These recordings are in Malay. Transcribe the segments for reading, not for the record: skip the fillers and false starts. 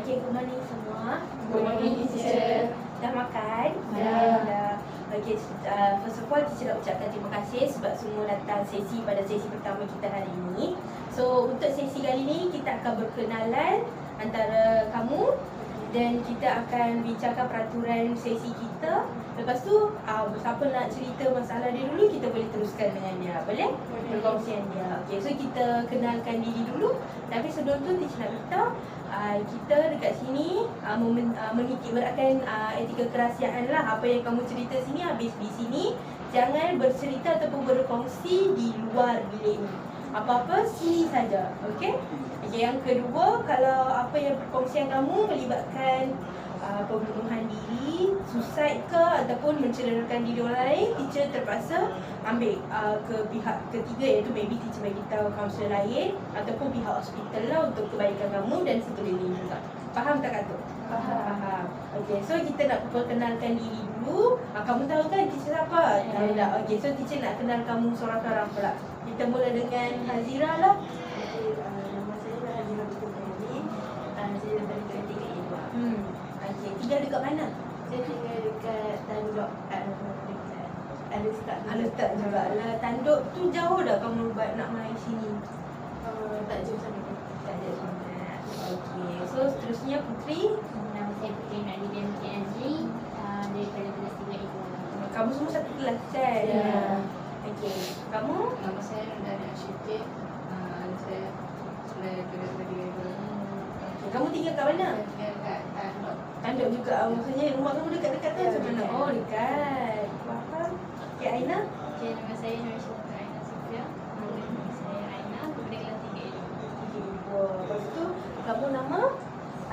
Okay, good morning semua. Good morning, teacher. Dah makan? Dah. Okay, first of all, teacher nak ucapkan terima kasih sebab semua datang sesi pada sesi pertama kita hari ini. So, untuk sesi kali ini, kita akan berkenalan antara kamu dan kita akan bincangkan peraturan sesi kita. Lepas tu, siapa nak cerita masalah dia dulu, kita boleh teruskan dengan dia. Boleh? Perkongsian dia. Okay, so kita kenalkan diri dulu. Tapi sebelum tu, teacher nak beritahu, kita dekat sini mengikut beratkan etika kerahsiaan lah. Apa yang kamu cerita sini, habis di sini jangan bercerita ataupun berkongsi di luar bilik ni. Apa-apa sini saja, okey? Okay, yang kedua, kalau apa yang perkongsian kamu melibatkan pembunuhan diri, suicide ke ataupun mencelakakan diri orang lain, teacher terpaksa ambil ke pihak ketiga, iaitu maybe teacher bagi tahu kaunselor lain ataupun pihak hospital lah untuk kebaikan kamu dan sekeliling juga. Faham tak Kak Tu? Faham. Okey, so kita nak perkenalkan diri dulu. Kamu tahu kan teacher siapa? Tahu tak? Okey, so teacher nak kenal kamu seorang-seorang pula. Kita mula dengan Hazira lah. Nama saya Hazira Betul Fahmi. Saya daripada kelas 3A2. Okey, tinggal dekat mana? Saya tinggal dekat Tanduk, dekat Alustad. Alustad juga lah. Tanduk tu jauh dah kamu buat nak main sini? Tak jauh sangat. Tak ada sangat. Okey, so seterusnya Putri. Nama saya Putri Nadia binti Azli daripada kelas 3A2. Kamu semua satu kelas kan? Ya. Okey, kamu? Nama saya Nandana Syitik. Saya dari kelas 3A2. Okay, kamu tinggal kat mana? Dekat Tanduk. Tanduk juga. Maksudnya rumah kamu dekat-dekat tu macam mana? Oh, dekat. Faham. Okey, Aina? Okay, nama saya Nur Syafia Aina Sofia. Nama saya Aina daripada kelas 3A2. Okey, lepas tu kamu nama?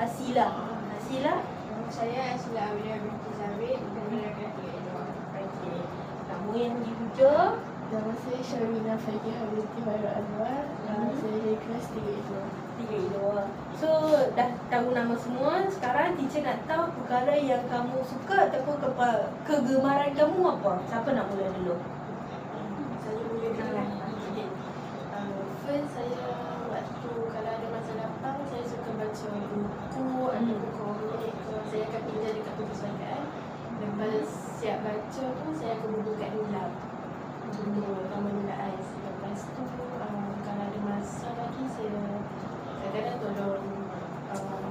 Asila. Asila? Nama saya Asila Amira binti Zawid daripada kelas 3A2. Okey. Kamu yang di hujung? Nama saya Syarina Faiqihah binti Fairul Anwar. Saya dari kelas 3A2. 3A2. So, dah tahu nama semua. Sekarang teacher nak tahu perkara yang kamu suka ataupun kegemaran kamu apa? Siapa nak mula dulu? Saya mula dengan first saya waktu kalau ada masa lapang saya suka baca buku ataupun komik. Saya akan pinjam dekat perpustakaan. Lepas siap baca tu saya akan buku kat Nulam untuk nama Nula Ais. Lepas tu kalau ada masa lagi saya kadang-kadang tolong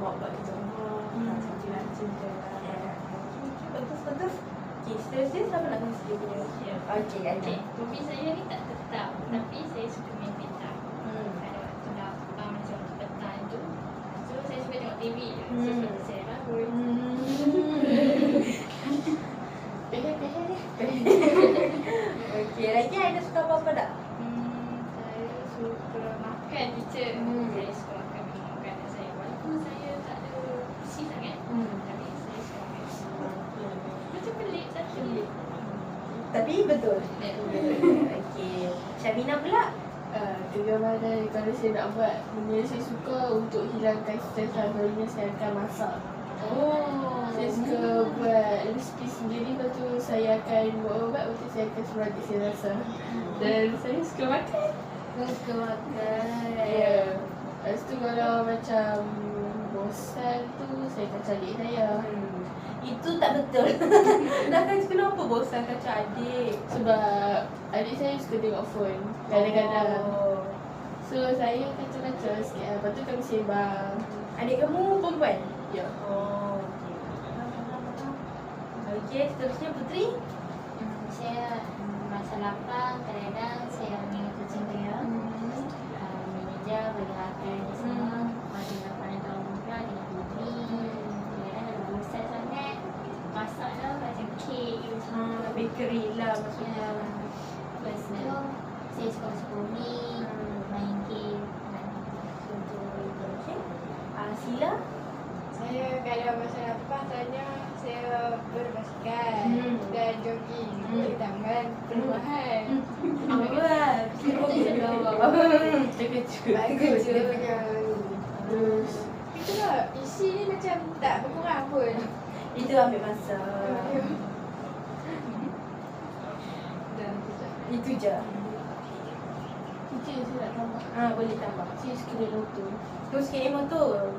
mak buat kerja rumah, rancang dan Bagus. Okey, seterusnya siapa nak kongsi dia punya? Okey, Okay, hobi saya ni tak tetap tapi saya suka main petak. Ada waktu lapang macam waktu petang tu. So saya suka tengok TV je. So sebab saya bangun. Okey, lagi Aina suka apa-apa tak? Saya suka makan teacher. Saya suka makan minum makanan saya. Walaupun saya tak ada isi sangat. Tapi saya suka makan. Macam pelik satu. Tapi betul. Okey, Syabina pula? kegemaran kalau saya nak buat benda yang saya suka untuk hilangkan stres, selalunya saya akan masak. Saya suka buat resipi sendiri, lepas tu saya akan buat ubat, lepas tu saya akan suruh adik saya rasa. Dan saya suka makan. Suka makan. Ya. Lepas tu kalau macam bosan tu, saya akan cari adik saya. Itu tak betul. Dah kan kenapa bosan kacau adik? Sebab adik saya suka tengok phone kadang-kadang. Oh. So saya kacau-kacau sikit lah. Lepas tu kami sembang. Adik kamu perempuan? Ya. Oh, okey, seterusnya Putri? Saya masa lapang kadang-kadang saya ambil kucing dia. Meja bagi makan di semua. Masa lapang dan tahu muka dengan TV. Kadang-kadang kalau bosan sangat masak lah macam kek macam Bakery lah maksudnya. Lepas tu saya suka komik, main game. Okey. Sila? Saya kalau masa lapang tanya saya berbasikal dan jogging di taman perumahan. Apa? Bagus je dia punya. Itulah isi ni macam tak berkurang pun. Itu ambil masa. Dan Itu je. Teacher saya nak tambah. Boleh tambah. Saya suka naik motor. Terus sikit motor.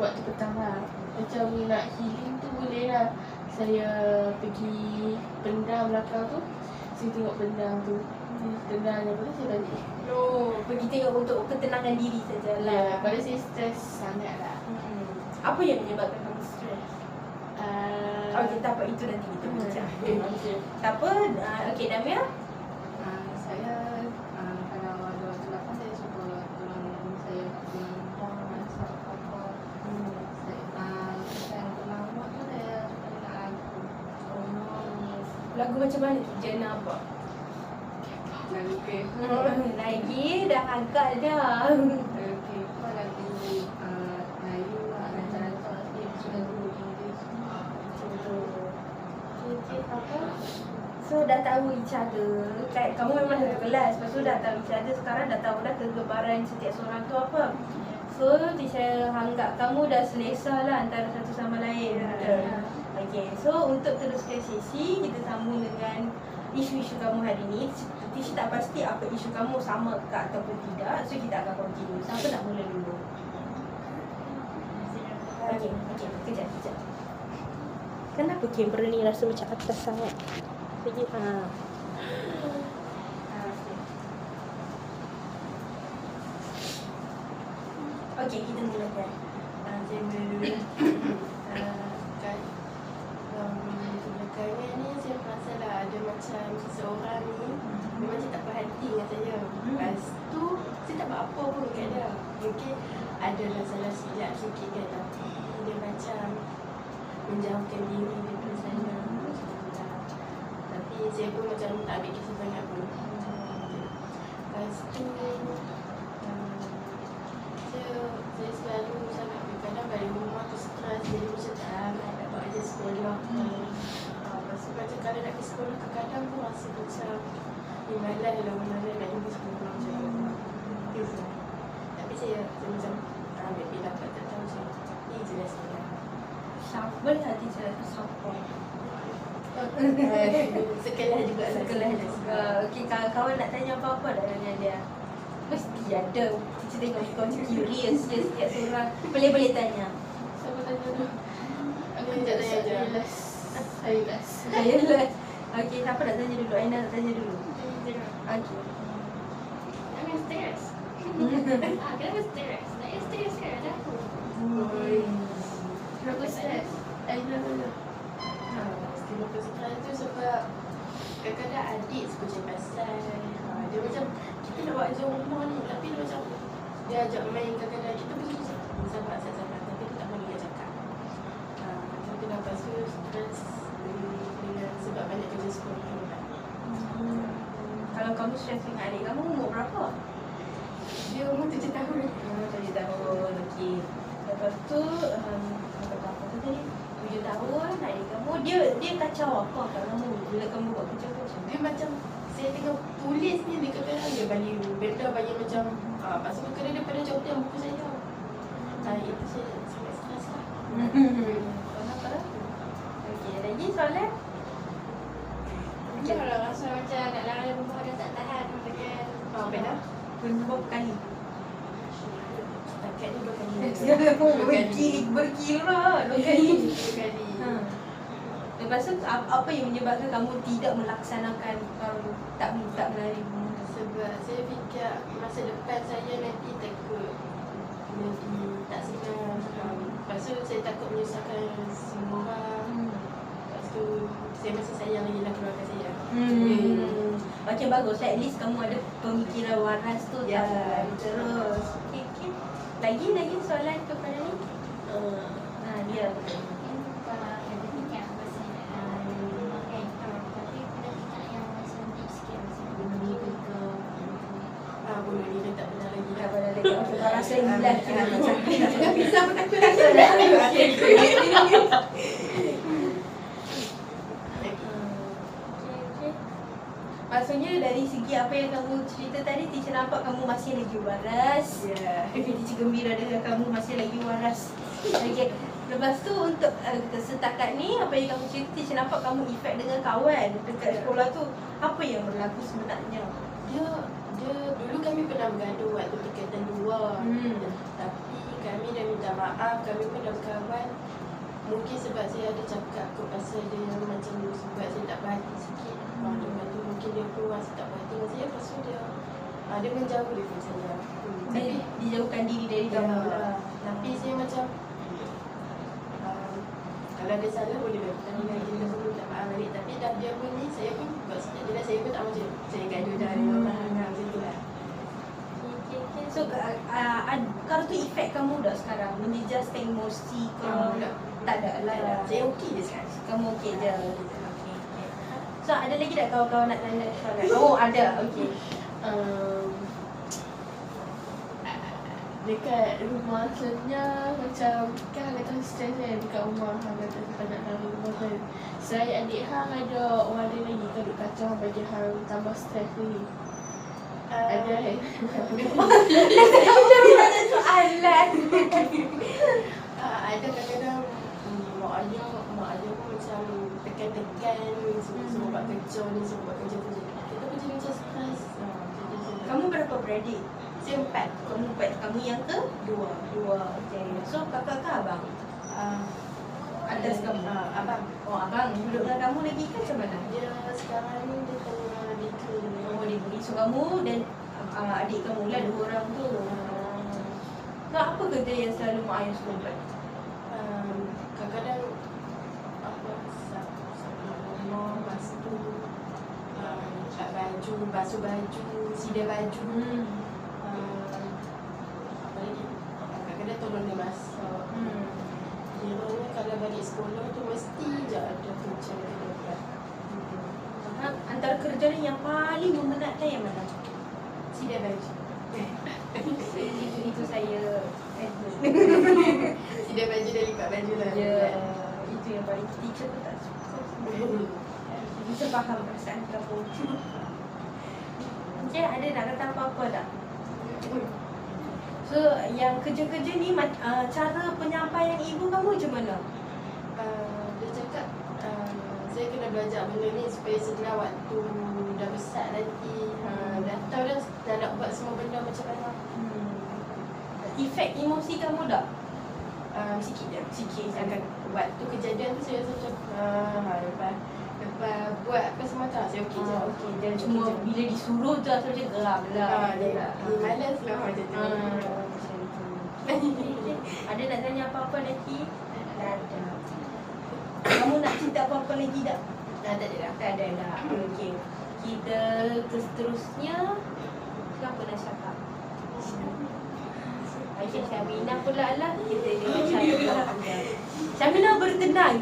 waktu pertama. Macam nak healing tu boleh lah. Saya pergi pendam belakang tu. Saya tengok pendam tu. Pendam lepas tu saya balik. Pergi tengok untuk ketenangan diri sajalah. Ya, pada saya stres sangat lah. Apa yang menyebabkan kamu stres? Okey, tak apa, itu nanti kita bincang. Tak apa, okey Damia. Saya kalau ada waktu lapang saya suka tolong saya masak apa. Saya tolong buat tu saya suka dengar lagu. Lagu macam mana tu? Genre apa? Lagu ke? Lagi dah agak dah. Okay, apa lagu Melayu lah, lancar-lancar sikit. Suka lagu English. Apa? So dah tahu each other. Kamu memang satu kelas. Lepas tu dah tahu each other. Sekarang dah tahu dah kegemaran setiap seorang tu apa. So teacher anggap kamu dah selesa lah antara satu sama lain. Okay, so untuk teruskan sesi, kita sambung dengan isu-isu kamu hari ni. Teacher tak pasti apa isu kamu sama ke ataupun tidak. So kita akan continue. Siapa nak mula dulu? Okay, kejap. Kenapa kamera ni rasa macam atas sangat? Sekejap. Okay, kita mulakan. Saya mula dulu. Belakangan ni saya perasan lah ada macam seseorang ni memang dia tak berhati dengan saya. Lepas tu saya tak buat apa pun dekat dia. Mungkin adalah salah silap sikit kan, tapi dia macam menjauhkan diri daripada saya. Tapi saya pun macam tak ambil kisah banyak pun. Lepas tu saya selalu sangat kadang balik rumah tu stres, jadi macam tak nak buat aja sekolah. Lepas tu macam kalau nak pergi sekolah kadang-kadang pun rasa macam malas lah nak jumpa sekolah macam tu. Tapi saya macam ambil pendapat tak tahu macam ni jelas saya. Boleh tak teacher rasa siapa? Sekelas juga. Okay, kawan nak tanya apa-apa dah dengan dia. Mesti ada. Teacher tengok kau curious je setiap seorang. Boleh tanya. Siapa tanya dulu? Aku tak tanya je. Saya last. Okay, siapa nak tanya dulu? Aina nak tanya dulu. Okay. Kenapa stres? Kenapa stres? Nak stres kan ada aku. Kenapa stres? Aina dulu. Kenapa stres tu sebab kadang-kadang adik suka cakap pasal dia macam kita nak buat jauh rumah ni, tapi dia macam dia ajak main kadang-kadang kita pun sabar tapi dia tak mahu dia cakap. Macam tu lepas tu stres dengan sebab banyak kerja sekolah ni kan. Kalau kamu stres dengan adik kamu, umur berapa? Dia umur 7 tahun. 7 tahun, okey. Lepas tu, berapa tu tadi? 7 tahun, adik kamu, dia kacau apa kat kamu bila kamu buat kerja tu macam Dia macam saya tengah tulis ni dia kadang-kadang dia bagi benda bagi macam pasal kadang dia pada jawab buku saya. Itu saya sangat stres lah. Kenapa? Okey, lagi soalan? Macam kalau rasa macam nak larang rumah dah tak tahan dengan Benda? Berapa kali? Setakat ni 2 kali. Berkira 2 kali. 2 kali. Lepas tu apa yang menyebabkan kamu tidak melaksanakan tak melari rumah? Sebab saya fikir masa depan saya nanti takut nanti tak senang. Lepas tu saya takut menyusahkan semua orang. Lepas tu saya masih sayang lagi lah keluarga saya. Macam bagus lah, at least kamu ada pemikiran waras tu. Ya. Terus. Okay. Lagi soalan kepada ni? Dia bunuh diri tak pernah lagi. tak boleh lagi. Kau rasa gila kita macam Nak pisah pun takut. Maksudnya dari segi apa yang kamu cerita tadi, teacher nampak kamu masih lagi waras. Ya. Teacher gembira dengan kamu masih lagi waras. Okay. Lepas tu untuk setakat ni, apa yang kamu cerita, teacher nampak kamu efek dengan kawan dekat sekolah tu. Apa yang berlaku sebenarnya? Dia dulu kami pernah bergaduh waktu tingkatan 2. Tapi kami dan minta maaf. Kami pun dah berkawan. Mungkin sebab saya ada cakap kot pasal dia macam sebab saya tak berhati sikit. Lepas tu mungkin dia pun rasa tak berhati dengan saya. Lepas tu dia menjauh daripada saya. Tapi dijauhkan diri dari kamu lah. Tapi saya macam kalau ada salah boleh kita minta maaf balik. Tapi dah dia pun ni, saya pun buat sikit je lah. Saya pun tak macam saya gaduh dah dengan orang macam tu lah. So kalau tu efek kamu dah sekarang? Menjejaskan emosi ke? Tak ada lah. Saya okey je sekarang. Kamu okey je. Okay. So ada lagi tak kawan-kawan nak tanya soalan? Oh ada, okey. Dekat rumah sebenarnya macam kan kadang stres kan dekat rumah hang kata tak nak dalam rumah kan. Saya adik hang ada orang lain lagi kan duk kacau bagi hang tambah stres ni. Ada kan? Macam tanya soalan. Ada kadang-kadang mak ayah pun macam tekan-tekan semua buat kerja ni, semua buat kerja tu. Kita pun jadi macam stres. Kamu berapa beradik? Saya 4. Kamu 4. Kamu yang ke? 2. Okey. So kakak ke abang? Atas kamu? Abang. Oh abang. Duduk dengan kamu lagi ke macam mana? Dia sekarang ni dia tengah degree. Oh degree. So kamu dan adik kamu lah 2 orang tu. Nah, apa kerja yang selalu mak ayah suruh buat? Kadang-kadang sapu rumah, lepas tu kat baju, basuh baju, sidai baju. Apa lagi? Kadang-kadang tolong dia masak. Kiranya kalau balik sekolah tu mesti je ada kerja yang dia buat. Antara kerja ni yang paling memenatkan yang mana? Sidai baju. Itu saya Sidai baju dan lipat baju lah. itu yang paling teacher pun tak suka. Teacher faham perasaan kamu. Okay, ada nak kata apa-apa tak? So, yang kerja-kerja ni cara penyampaian ibu kamu macam mana? Dia cakap saya kena belajar benda ni supaya setelah waktu dah besar nanti dah tahu dah nak buat semua benda macam mana. Efek emosi kamu tak? Sikit je. Akan waktu kejadian tu saya rasa macam lepas buat apa semua tak, saya okey je. Okey, dan cuma bila disuruh tu rasa macam geram lah. Malas lah macam tu. Ada nak tanya apa-apa lagi? Tak ada. Kamu nak cerita apa-apa lagi tak? Tak ada dah. Tak ada dah. Okey. Kita seterusnya siapa nak cakap? Okey, Syamina pula lah. Kita dengan Syamina. Syamina bertenang.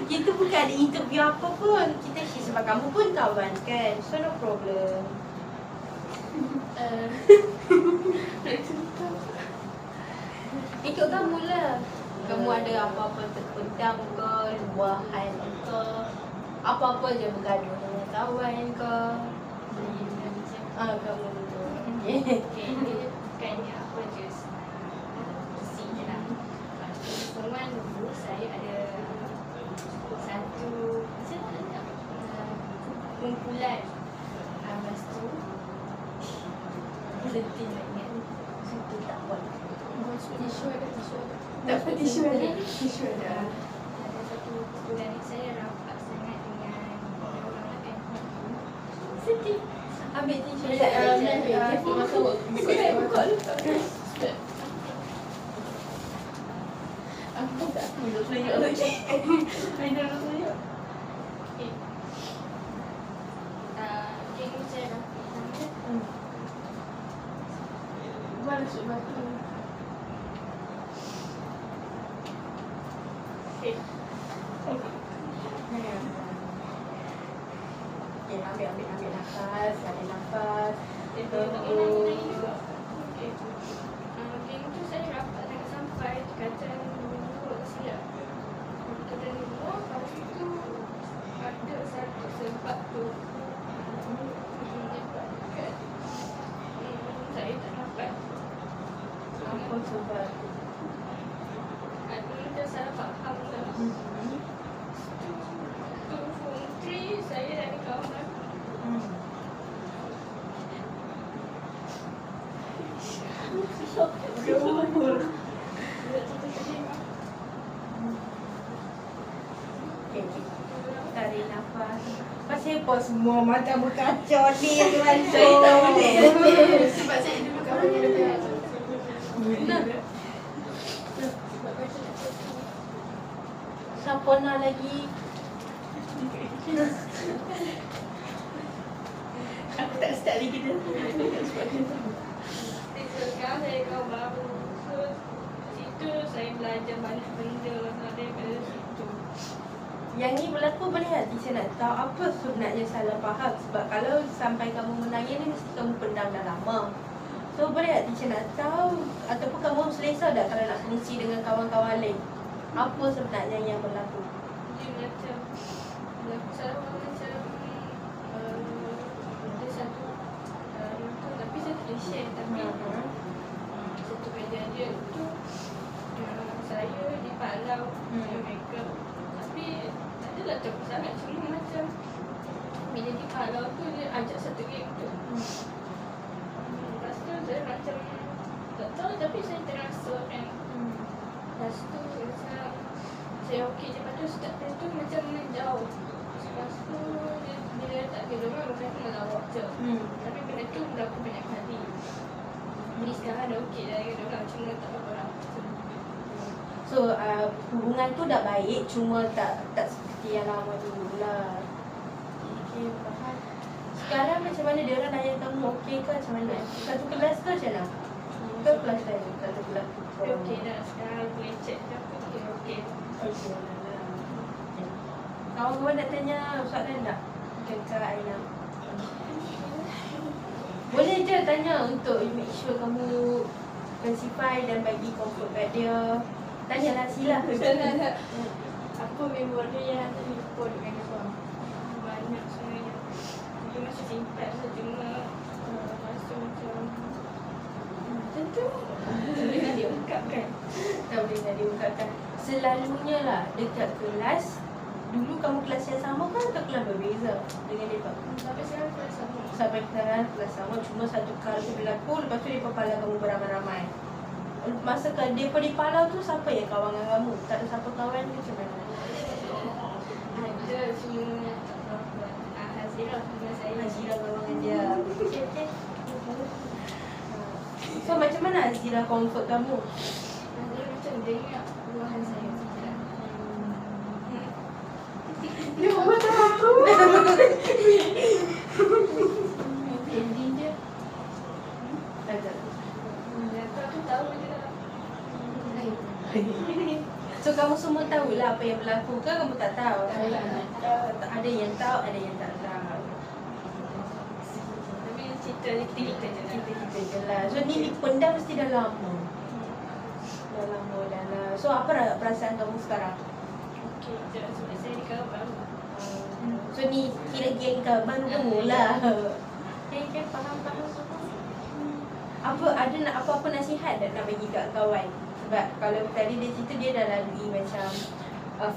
Kita bukan ada interview apa pun. Kita share sebab kamu pun kawan kan. So no problem. Ikut kamu lah. Kamu ada apa-apa terpendam ke, luahan ke, apa-apa je bergaduh dengan kawan ke. Kamu tu. Okay, dia bukannya apa je isi je lah. Teman dulu saya ada satu macam mana kumpulan. Lepas tu berhenti nak ingat. Situ tak buat. Tisu ada. Tak Tak tisu ada. Tisu ada. Ada satu kumpulan ni saya rapat sangat dengan orang lain. Sedih. Ambil tisu. Buka letak. Aku tak duduk selayuk lagi. Saya duduk selayuk. Geng saya rapat sangat. Mana sud batu? Okay, ambil nafas, tarik nafas. Geng tu saya rapat sangat sampai Dekatan Menurut silap Dekatan Menurut Lepas tu ada satu sebab tu menyebabkan saya tak dapat. Apa sebab? Ada macam salah faham lah. Form 3 saya dan kawan Okay. Tarik nafas. Pasal apa semua macam berkacau ni tuan tu. Sebab saya dulu kawan yang lebih Siapa nak lagi? Aku tak start lagi dah. Sekarang saya kawan baru. So, situ saya belajar banyak benda daripada situ. Yang ni berlaku boleh tak teacher nak tahu apa sebenarnya salah faham? Sebab kalau sampai kamu menangis ni mesti kamu pendam dah lama. So boleh tak teacher nak tahu ataupun kamu selesa tak kalau nak kongsi dengan kawan-kawan lain? Apa sebenarnya yang berlaku? Dia macam sama macam ada satu tu, tapi saya tak boleh share. Tapi satu kejadian tu saya di Palau dengan mereka. Tapi tak adalah takut sangat, cuma macam bila di Palau tu dia ajak satu geng tu. Lepas tu saya macam tak tahu, tapi saya terasa kan. Lepas tu macam saya okey je, lepas tu start time tu macam menjauh. Lepas tu bila tak ada orang, bukan aku melawak je. Tapi benda tu berlaku banyak kali. Jadi sekarang dah okey dah dengan orang, cuma tak apa lah. So hubungan tu dah baik, cuma tak seperti yang lama dulu lah. Okay, faham. Sekarang macam mana dia orang ayah kamu okey ke macam mana? Satu kelas ke macam mana? Ke kelas lain? Satu kelas. Okey dah, sekarang boleh check je aku okey. Okey. Kawan-kawan nak tanya soalan tak? Kak Aina. Boleh je tanya untuk make sure kamu pacify dan bagi comfort kat dia. Tanyalah sila. Apa memori yang terlupa dengan dia? Banyak sebenarnya. Dia masih simpan je, cuma rasa macam tentu boleh nak diungkapkan. Tak boleh nak diungkapkan. Selalunya lah dekat kelas, dulu kamu kelas yang sama kan atau kelas berbeza dengan mereka? Sampai sekarang kelas sama. Sampai sekarang kelas sama, cuma satu kali berlaku, lepas tu dia pala kamu beramai-ramai. Masa dia di Palau tu siapa yang kawan dengan kamu? Tak ada siapa kawan ke macam mana? Ada semua Hazirah dengan saya. Azira kawan dengan dia. Okay, okay. So macam mana Azira comfort kamu? Hazirah macam dia ingat luahan saya. Dia buat tahu aku. Ending dia. Ada. Aku tahu je lah. So kamu semua tahulah apa yang berlaku ke kamu tak tahu? Ada yang tahu, ada yang tak tahu. Tapi cerita kita je lah. Kita je lah. So ni dipendam mesti dah lama. Dah lama dah lah. So apa perasaan kamu sekarang? Okey, sebab saya di kawan baru. So ni kira geng kau baru lah. Okay, faham. Ada apa-apa nasihat tak nak bagi kat kawan? Sebab kalau tadi dia cerita dia dah lalui macam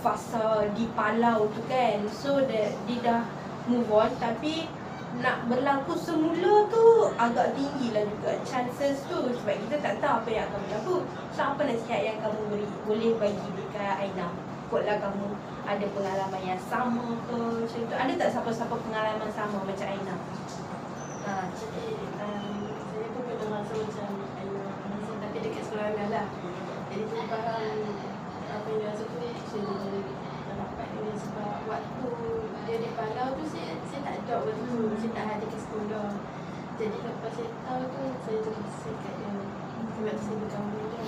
fasa di Palau tu kan. So dia dah move on, tapi nak berlaku semula tu agak tinggi lah juga chances tu. Sebab kita tak tahu apa yang akan berlaku. So apa nasihat yang kamu boleh bagi dekat Aina? Kotlah kamu ada pengalaman yang sama ke macam tu. Ada tak siapa-siapa pengalaman sama macam Aina? Saya pun pernah rasa macam tapi dekat sekolah rendah lah. Jadi saya faham apa yang dia rasa tu, saya dah dapat dengan sebab waktu dia di Palau tu saya tak drop waktu tu, saya tak ada ke sekolah. Jadi lepas saya tahu tu, saya terus kat dia. Sebab tu saya berkawan dia.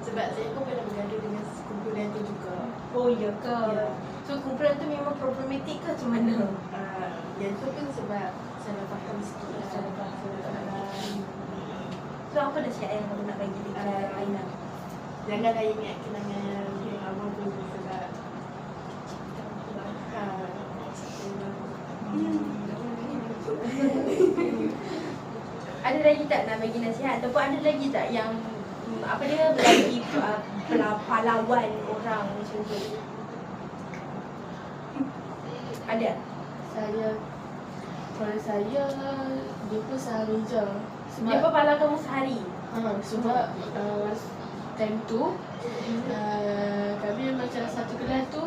Sebab saya pun pernah bergaduh dengan kumpulan tu juga. Oh ya ke? Ya. So kumpulan tu memang problematik ke macam mana? Yang tu pun sebab salah faham sikit lah. Salah faham. So apa nasihat yang kamu nak bagi dekat Aina? Janganlah ingat kenangan yang lama tu sebab Ada lagi tak nak bagi nasihat ataupun ada lagi tak yang apa dia bagi pahlawan orang macam tu? Ada? Kalau saya, dia pun sehari je. Dia apa pahala kamu sehari? Sebab time tu kami macam satu kelas tu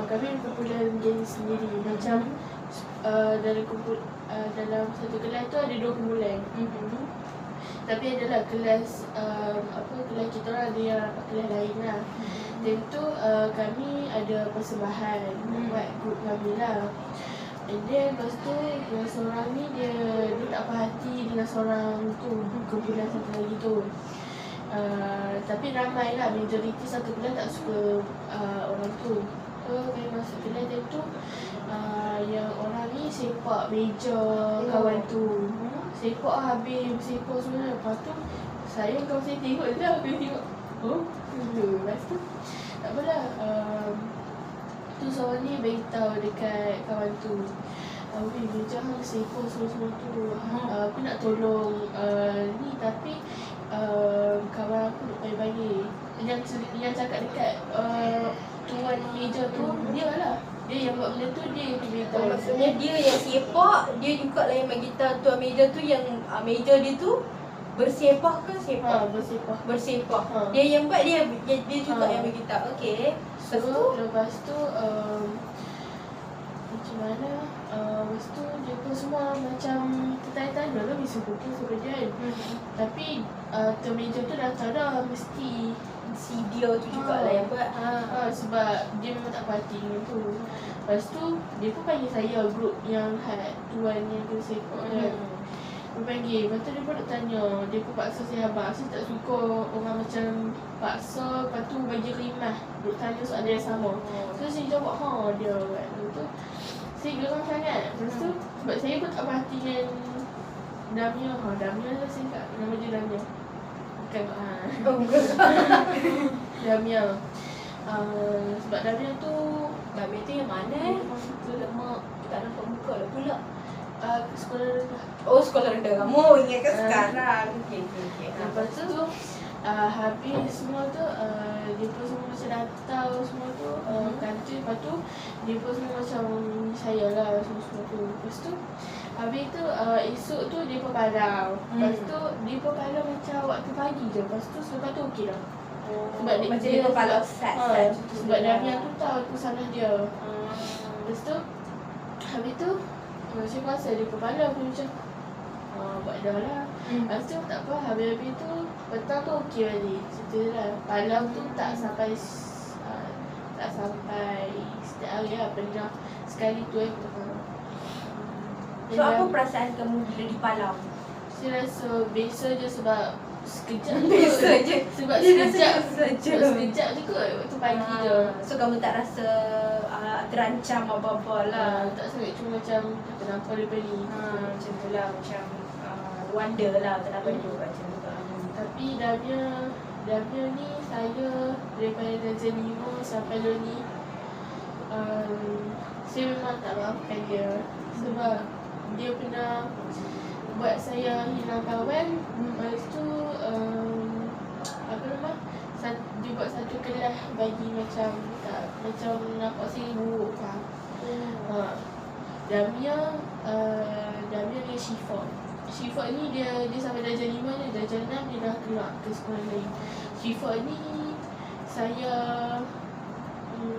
kami ada kumpulan geng sendiri. Macam dalam satu kelas tu ada 2 kumpulan. Tapi adalah kelas kelas kita orang ada yang kelas lain lah. Dan tu kami ada persembahan buat grup kami lah. And then lepas tu yang seorang ni dia tak puas hati dengan seorang tu, kumpulan satu lagi tu. Tapi ramai lah, majoriti satu kelas tak suka orang tu. So kami masuk kelas dia tu, yang orang ni sepak meja kawan tu. Sepak habis, sepak semua. Lepas tu saya kawan saya tengok je lah, saya tengok lepas tu tak apalah, tu seorang ni beritahu dekat kawan tu, meja hang sepak semua tu, aku nak tolong ni, tapi kawan aku nak bagi yang cakap dekat tuan meja tu, dia lah. Dia yang buat benda tu, dia yang beritahu. Maksudnya dia yang sepak, dia juga lah yang bagi tahu tuan meja tu yang meja dia tu bersepah ke sepak? Bersepah. Dia yang buat, dia juga yang bagi tahu. Okey. Lepas tu macam mana? Lepas tu dia pun semua macam tertanya-tanya lah, suruh kerja. Tapi tuan meja tu dah tahu dah mesti Si dia tu juga lah yang buat. Sebab dia memang tak parti dengan tu. Lepas tu dia pun panggil saya, grup yang tuan yang tu sepak kan. Dia panggil, lepas tu dia pun nak tanya. Dia pun paksa saya, abang saya tak suka orang macam paksa, lepas tu bagi khidmat, duk tanya soalan yang sama. So saya jawab, dia kan. Lepas tu saya geram sangat. Lepas tu sebab saya pun tak parti dengan Damia. Damia lah saya kat, nama dia Damia. Bukan Damia. Sebab Damia tu yang mana lemak, tak nampak muka lah pula. Sekolah rendah. Oh, sekolah rendah kamu ingat ke sekarang? Okey. Lepas tu habis semua tu, dia pun semua macam datang semua tu kantin. Lepas tu dia pun semua macam saya lah semua tu. Lepas tu habis tu esok tu dia pun palau. Lepas tu dia pun palau macam waktu pagi je. Lepas tu selepas tu okey dah. Sebab macam dia pun palau sat. Sebab Damia tu tahu tu salah dia. Lepas tu habis tu saya rasa dia pun palau. Aku macam buat dah lah. Lepas tu tak apa, habis-habis tu petang tu okey balik. Cerita lah, palau tu tak sampai setiap hari lah, pernah sekali tu So apa perasaan kamu bila di Palau? Saya rasa biasa je sebab sekejap Biasa je. Sebab Dia sekejap je kot waktu pagi je. So kamu tak rasa terancam apa-apa lah. Tak sangat, cuma macam kenapa dia beli. Macam tu lah, macam wonder lah kenapa dia buat macam tu. Tapi Damia ni saya daripada darjah 5 sampai ni saya memang tak maafkan dia. Sebab dia pernah buat saya hilang kawan. Lepas tu dia buat satu kelas bagi macam nampak saya buruk lah. Damia dengan Syifa ni dia sampai darjah 5 ni, darjah 6 dia dah keluar ke sekolah lain. Syifa ni saya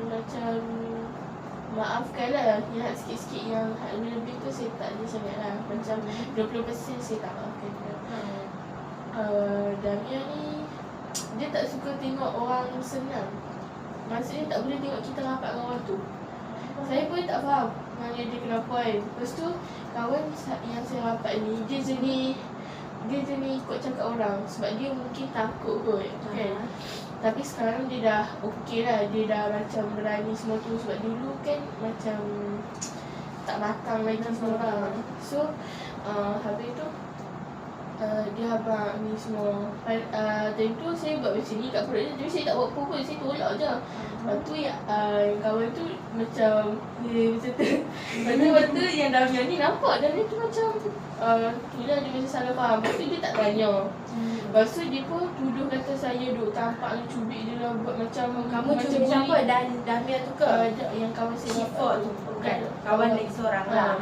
macam maafkan lah, yang sikit-sikit yang lebih tu saya tak ada sangat lah. Macam 20% saya tak maafkan dia. Damia ni dia tak suka tengok orang senang. Maksudnya tak boleh tengok kita rapat dengan orang tu. Saya pun tak faham mana dia kenapa kan. Lepas tu kawan yang saya rapat ni, dia jenis ikut cakap orang. Sebab dia mungkin takut kot kan. Tapi sekarang dia dah okey lah. Dia dah macam berani semua tu. Sebab dulu kan macam tak matang lagi semua orang. So habis tu dia habaq ni semua. Time tu saya buat macam ni kat perut dia. Tapi saya tak buat apa-apa, saya tolak je. Lepas tu yang kawan tu macam macam tu. Lepas tu yang Damia ni nampak Damia tu macam tu lah, dia macam salah faham. Lepas tu dia tak tanya. Lepas tu dia pun tuduh kata saya duk tampak dia, cubit dia lah, buat macam Kamu cubit siapa? Dan Damia tu ke? Yang kawan saya Syifa tu? Bukan, kawan lagi seorang lah.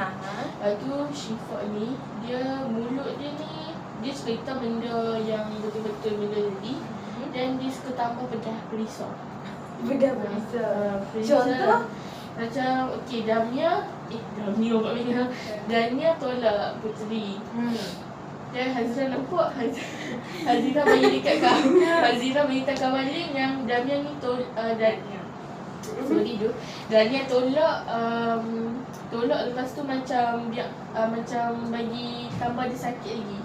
Lepas tu Syifa ni, dia mulut dia ni, dia cerita benda yang betul-betul benda jadi. Dan dia suka tambah pedas perisau. Bedah berbeza. Princess. Contoh? Macam okey, Damia pula Mia. Dania tolak Puteri. Dan Hazira nampak Hazira bagi dekat Hazira beritahu kawan dia yang Damia ni Dania tolak lepas tu macam macam bagi tambah dia sakit lagi.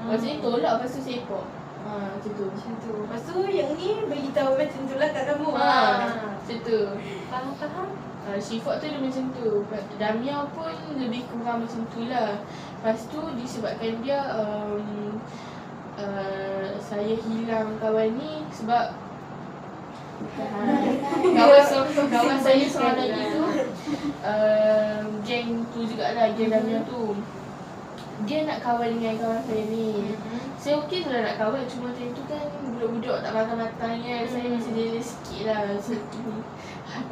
Maksudnya tolak lepas tu sepok. Macam tu. Lepas tu yang ni beritahu macam tu lah kat kamu. Macam tu. Faham? Sifat tu dia macam tu. Damia pun lebih kurang macam tu lah. Lepas tu disebabkan dia saya hilang kawan ni sebab kawan saya seorang lagi tu geng tu jugalah, geng Damia tu. Dia nak kawan dengan kawan saya ni. Saya okey kalau nak kawan, cuma time tu kan budak-budak tak matang-matang kan. Saya masih jealous sikit lah.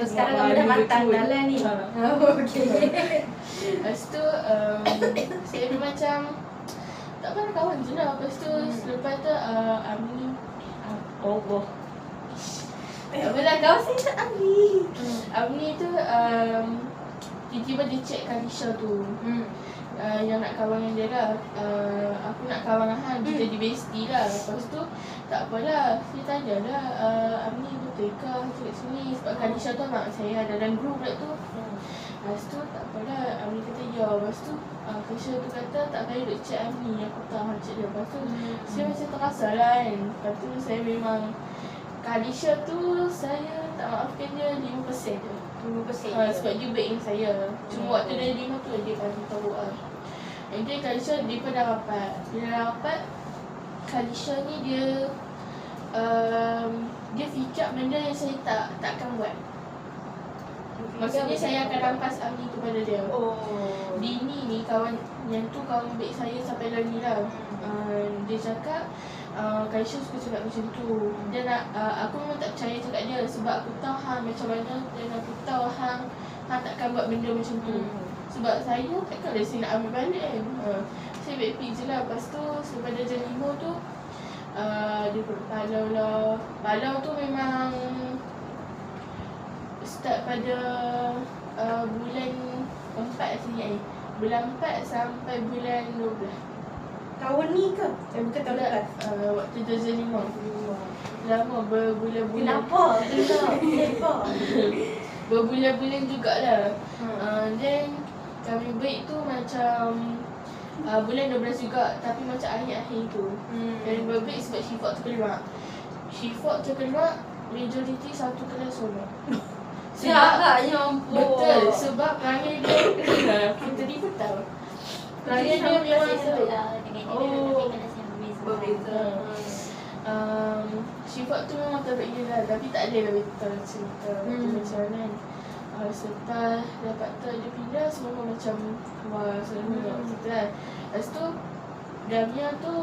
Sekarang kamu dah matang dah lah ni. Okey. Lepas tu saya pun macam tak apa nak kawan je lah. Lepas tu selepas tu Amni Allah tak apalah, kawan saya tak Amni. Amni tu tiba-tiba dia check Kalisha tu. Yang nak kawan dengan dia lah. Aku nak kawan dengan Han, kita jadi bestie lah. Lepas tu tak apalah, saya tanya lah Amni betul ke kat sini sebab Kalisha tu mak saya dalam group pula tu. Lepas tu tak apalah, Amni kata ya. Lepas tu Kalisha tu kata tak payah duk check Amni, aku tahu check dia. Lepas tu saya macam terasa lah kan. Lepas tu saya memang Kalisha tu saya tak maafkan dia 5% je. 5%. Sebab dia baik dengan saya. Cuma waktu dia 5 tu dia bagi tahu And then Kalisha dia pun dah rapat. Bila dah rapat, Kalisha ni dia dia fikir benda yang saya takkan buat. Maksudnya saya akan rampas Amni tu pada dia. Dini ni kawan yang tu kawan baik saya sampai lah ni lah. Dia cakap Kalisha suka cakap macam tu. Dia nak aku memang tak percaya cakap dia sebab aku tahu hang macam mana dan aku tahu hang takkan buat benda macam tu. Sebab saya takkan lah saya nak ambil balik kan. Saya baik je lah. Lepas tu selepas dia jam 5 tu dia palau lah. Palau tu memang start pada bulan 4 sini bulan 4 sampai bulan 12. Tahun ni ke? Bukan tahun lepas. Waktu jam 5. Lama berbulan-bulan. Kenapa? Berbulan-bulan jugalah. Then kami baik tu macam bulan 12 juga, tapi macam akhir-akhir tu. Dan berbaik sebab Syifat tu keluar. Syifat tu keluar, majoriti satu kelas solo. Jahatnya ampun. Betul, sebab perangai dia Puteri pun tahu. Perangai dia memang berbeza. Syifat tu memang terbaik dia lah, tapi tak ada lah betul cerita macam mana kan. Selepas dapat dia pindah, semua macam wah, selalu macam tu lah. Lepas tu Damia tu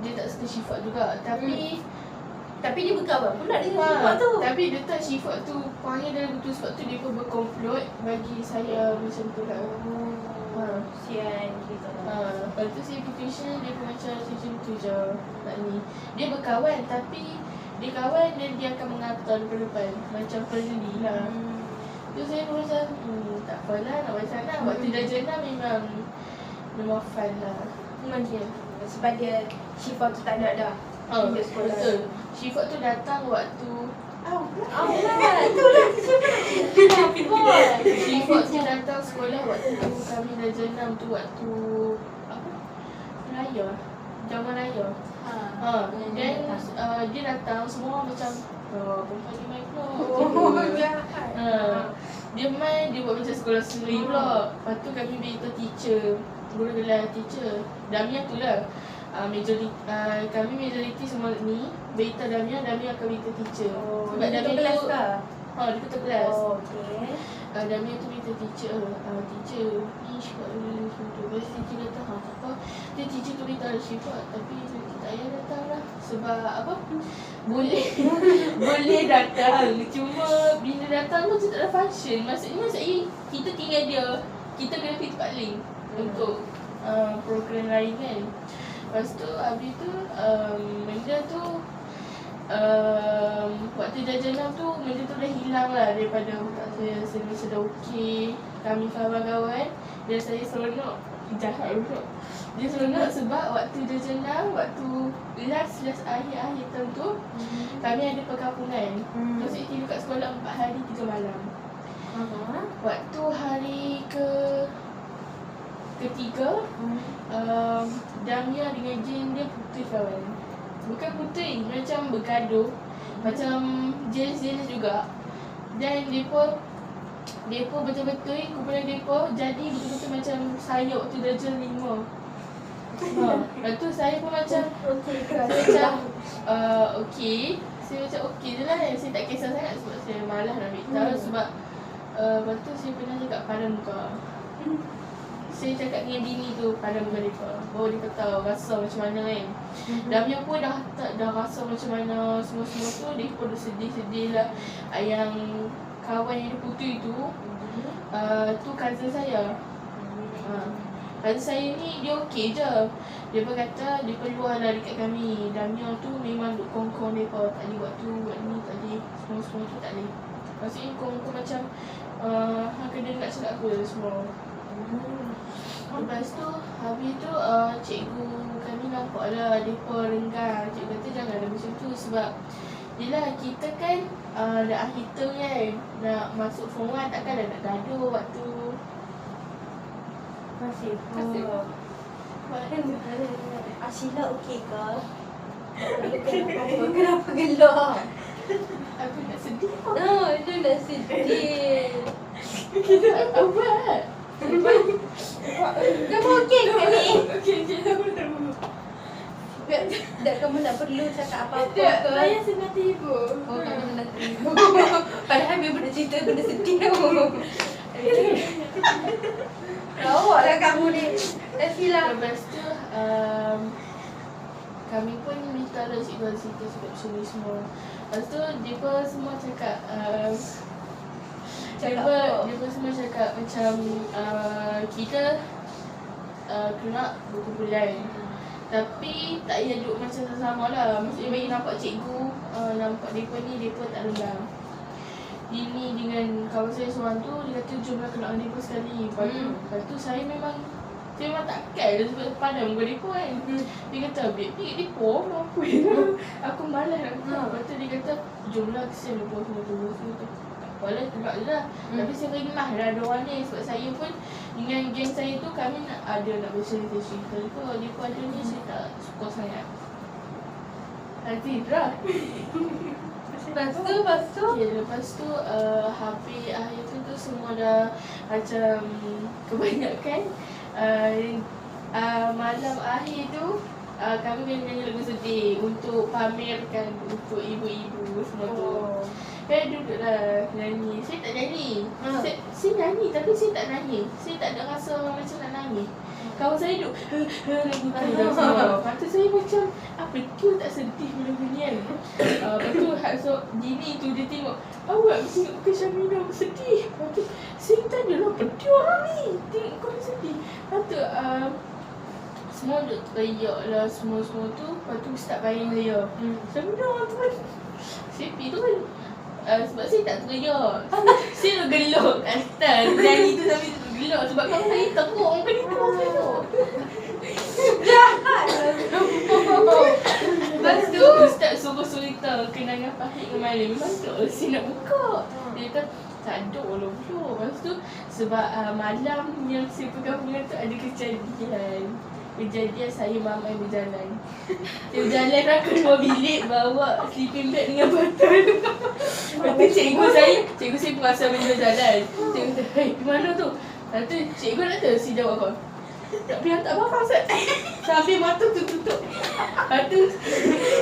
dia tak suka Syifat juga, Tapi dia berkawan pula dengan Syifat tu. Tapi dia tak Syifat tu perangai dia betul, sebab tu dia pun berkomplot bagi saya macam tu lah. Sian gitu. Lepas tu saya putuskan dia pun macam tu je tak ni. Dia berkawan tapi dia kawan dan dia akan mengata depan macam peduli lah. Tu saya pun macam tak apalah nak macam mana. Waktu dah jenam memang fun lah. Sebab dia Syifat tu tak ada dah. Betul. Syifat tu datang waktu itulah Syifat tu datang sekolah waktu kami dah jenam tu, waktu apa? Raya. Zaman raya. Dan dia datang semua macam perempuan ni main pula. Dia main, dia buat macam sekolah sendiri pula. Lepas tu kami beritahu teacher, guru gelar teacher Damia tu lah. Kami majoriti semua ni beritahu Damia akan beritahu teacher. Sebab Damia tu kelas ke? Dia ketua kelas. Okey. Damia tu beritahu teacher, teacher ni Syifat dulu macam tu. Lepas teacher datang, tak apa. Dia teacher tu beritahu Syifat, tapi tak payah datang lah. Sebab apa? Boleh datang. Cuma bila datang tu macam tak ada function. Maksudnya kita tinggal dia, kita kena pergi tempat lain untuk program lain kan. Lepas tu habis tu benda tu waktu darjah 6 tu benda tu dah hilang lah daripada otak saya. Saya macam dah okey. Kami kawan-kawan dan saya seronok. Jahat pula. Dia seronok sebab waktu darjah 6, waktu last akhir term tu, kami ada perkampungan. Maksudnya tidur kat sekolah 4 hari 3 malam. Waktu hari ketiga, Damia dengan Jane dia putus kawan. Bukan putus, macam bergaduh. Macam jealous juga. Dan mereka betul-betul, kumpulan mereka jadi betul-betul macam saya waktu darjah 5. Lepas tu saya pun macam okey. Saya macam okey je lah. Saya tak kisah sangat sebab saya malas nak ambil tahu. Sebab lepas tu saya pernah cakap pada muka. Saya cakap dengan bini tu pada muka mereka, baru dia tahu rasa macam mana kan. Damia pun dah rasa macam mana semua-semua tu. Dia pun dah sedih-sedih lah. Yang kawan yang dia putus tu, tu cousin saya. Cousin saya ni dia okey je. Dia pun kata dia peluang lah dekat kami. Damia tu memang duk kongkong mereka. Tak boleh buat tu, buat ni, tak boleh. Semua-semua tu tak boleh. Maksudnya kongkong macam kena nak cakap apa semua. Lepas tu, habis tu cikgu kami nampak lah mereka renggang. Cikgu kata jangan ada macam tu sebab yelah kita kan dah akhir term kan. Nak masuk form 1 takkan dah nak gaduh waktu. Masih Ashila okey ke? Kenapa gelak? Aku nak sedih. Dia nak sedih. Kita buat. Kamu okey ke ni? Okey, aku dah Tak, kamu tak perlu cakap apa-apa Tak, ke? saya senang tiba. Oh, kamu senang terima. Padahal dia benda cerita benda sedih. Lawak lah kamu ni. Ashila. Lepas tu kami pun minta lah cikgu cerita sebab macam ni semua. Lepas tu mereka semua cakap mereka semua cakap macam kita kena berkumpulan. Tapi tak payah duduk macam sama lah. Maksudnya bagi nampak cikgu, nampak mereka ni, mereka tak renggang. Ini dengan kawan saya seorang tu, dia kata jomlah kenal dengan mereka sekali. Lepas tu saya memang takkan dia sebab pandang muka mereka kan. Dia kata, babe, mereka mampu. Aku malas nak kenal. Lepas tu dia kata, jomlah kesian mereka semua tu. Walau sebab je lah. Tapi saya rimah lah ada orang ni. Sebab saya pun dengan geng saya tu kami nak bersosialisasi. Kalau dia pun ada ni saya tak suka sangat. Nanti dah. Lepas tu? Okay, lepas tu habis akhir tu semua dah macam kebanyakan. Malam akhir tu kami nyanyi lagu sedih untuk pamerkan untuk ibu-ibu semua tu. Saya duduklah nyanyi. Saya tak nyanyi. Saya nyanyi tapi saya tak nangis. Saya tak ada rasa macam nak nangis. Kawan saya duduk lagu tu dah semua. Lepas tu saya macam apa tu tak sedih lagu ni kan. Lepas tu so, Dini tu dia tengok awak tengok ke Syamina sedih. Lepas tu saya tanya lah apa dia orang ni. Tengok kau sedih. Lepas tu semua duduk teriak lah semua tu. Lepas tu start bayang saya. Syamina tu kan. Saya pergi tu kan. Sebab saya tak teriak. Saya gelak kat atas. Nyanyi tu sambil gelak sebab kalau saya teruk muka dia teruk saya. Jahat. Lepas tu ustaz suruh cerita kenangan pahit kemarin. Memang tu saya nak buka. Dia kata tak ada lah pula. Lepas tu sebab malam yang saya perkampungan tu ada kejadian saya mamai berjalan. Saya berjalan lah ke 2 bilik bawa sleeping bag dengan botol. Lepas tu cikgu saya perasan benda jalan. Cikgu kata, hey, di mana tu? Lepas tu cikgu nak tahu si jawab apa? Tak boleh hantar apa-apa Ustaz. Sambil mata tu tutup. Lepas tu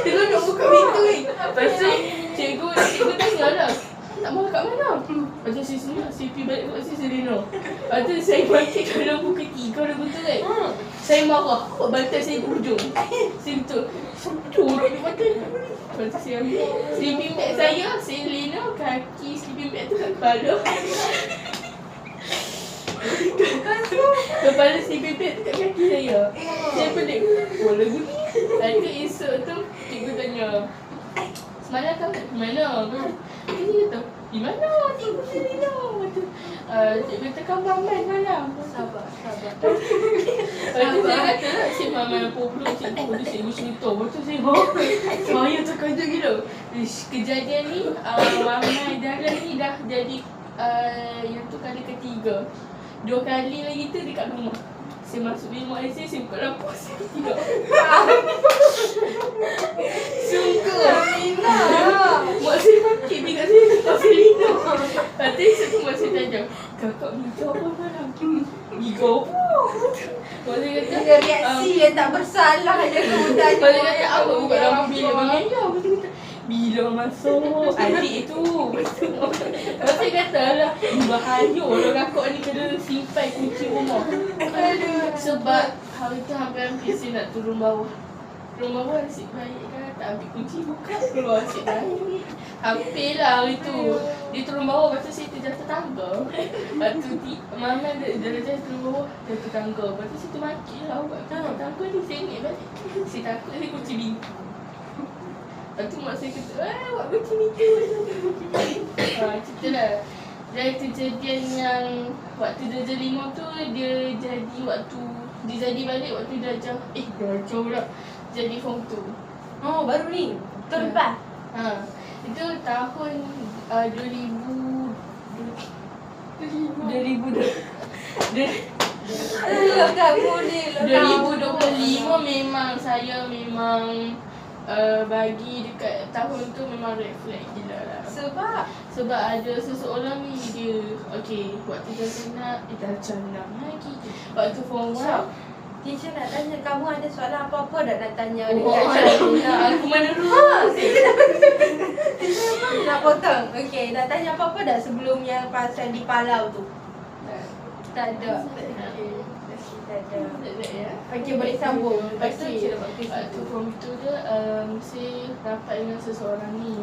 tengok nak buka pintu kan. Lepas tu cikgu tanya lah, nak mahu kat mana? Lepas tu saya semua, saya pergi balik kat si Selena. Lepas tu saya balik dalam buku 3 lagu tu kan. Saya marah, awak bantai saya ke hujung. Saya betul, betul dia bantai. Lepas tu saya ambil sleeping bag saya Selena, kaki sleeping bag tu kat kepala. Kepala sleeping bag tu kat kaki saya. Saya pelik, oh lagu ni. Lepas tu esok tu cikgu tanya, semalam kamu nak pergi mana? Lepas tu dia kata, di mana? Cikgu Selina. Cikgu kata kamu ramai malam. Sabar. Lepas tu saya kata, Cik Mama apa pula cikgu tu cikgu cerita. Lepas tu saya terkejut gila. Kejadian ni, Mama Dara ni dah jadi yang tu kali ketiga. 2 kali lagi tu dekat rumah. Saya masuk bilik mak saya, saya buka lampu, saya tidur. Sungguh. Mak saya pakit dekat saya, mak saya tidur. Lepas tu mak saya tanya, kakak giga apa malam? Giga apa? Mak saya kata, Dia reaksi yang tak bersalah je kamu tanya. mak saya kata, apa buka lampu bilik Mama Ida? Mak saya kata, bila masuk adik tu. Mak saya kata lah, bahaya orang kakak ni kena simpan kunci rumah. Sebab hari tu hampir-hampir saya nak turun bawah. Turun bawah nasib baik kan, tak ambil kunci buka keluar nasib baik. Hampir lah hari tu. Dia turun bawah, lepas tu saya terjatuh tangga. Lepas tu Mama dia turun bawah, jatuh tangga. Lepas tu saya termaki lah, buat tangga ni sengit balik. Saya takut dia kunci pintu. Lepas tu mak saya kata, buat kunci pintu. Cerita lah. Dan kejadian yang waktu darjah 5 tu dia jadi waktu dia jadi balik waktu darjah pula jadi form 2. Oh, baru ni. Tahun lepas. Itu tahun 2025 memang saya bagi dekat tahun tu memang red flag gila lah. Sebab ada seseorang ni dia waktu darjah 6 lagi. Waktu form 1 Teacher nak tanya, kamu ada soalan apa-apa nak tanya Oh, dekat aku mana dulu? nak potong. Okey, nak tanya apa-apa dah sebelum yang pasal di Palau tu? Tak ada. Tak ada. Ya. Okey, boleh sambung. Lepas tu Okey. cerita waktu Waktu situ. form 2 tu saya rapat dengan seseorang ni.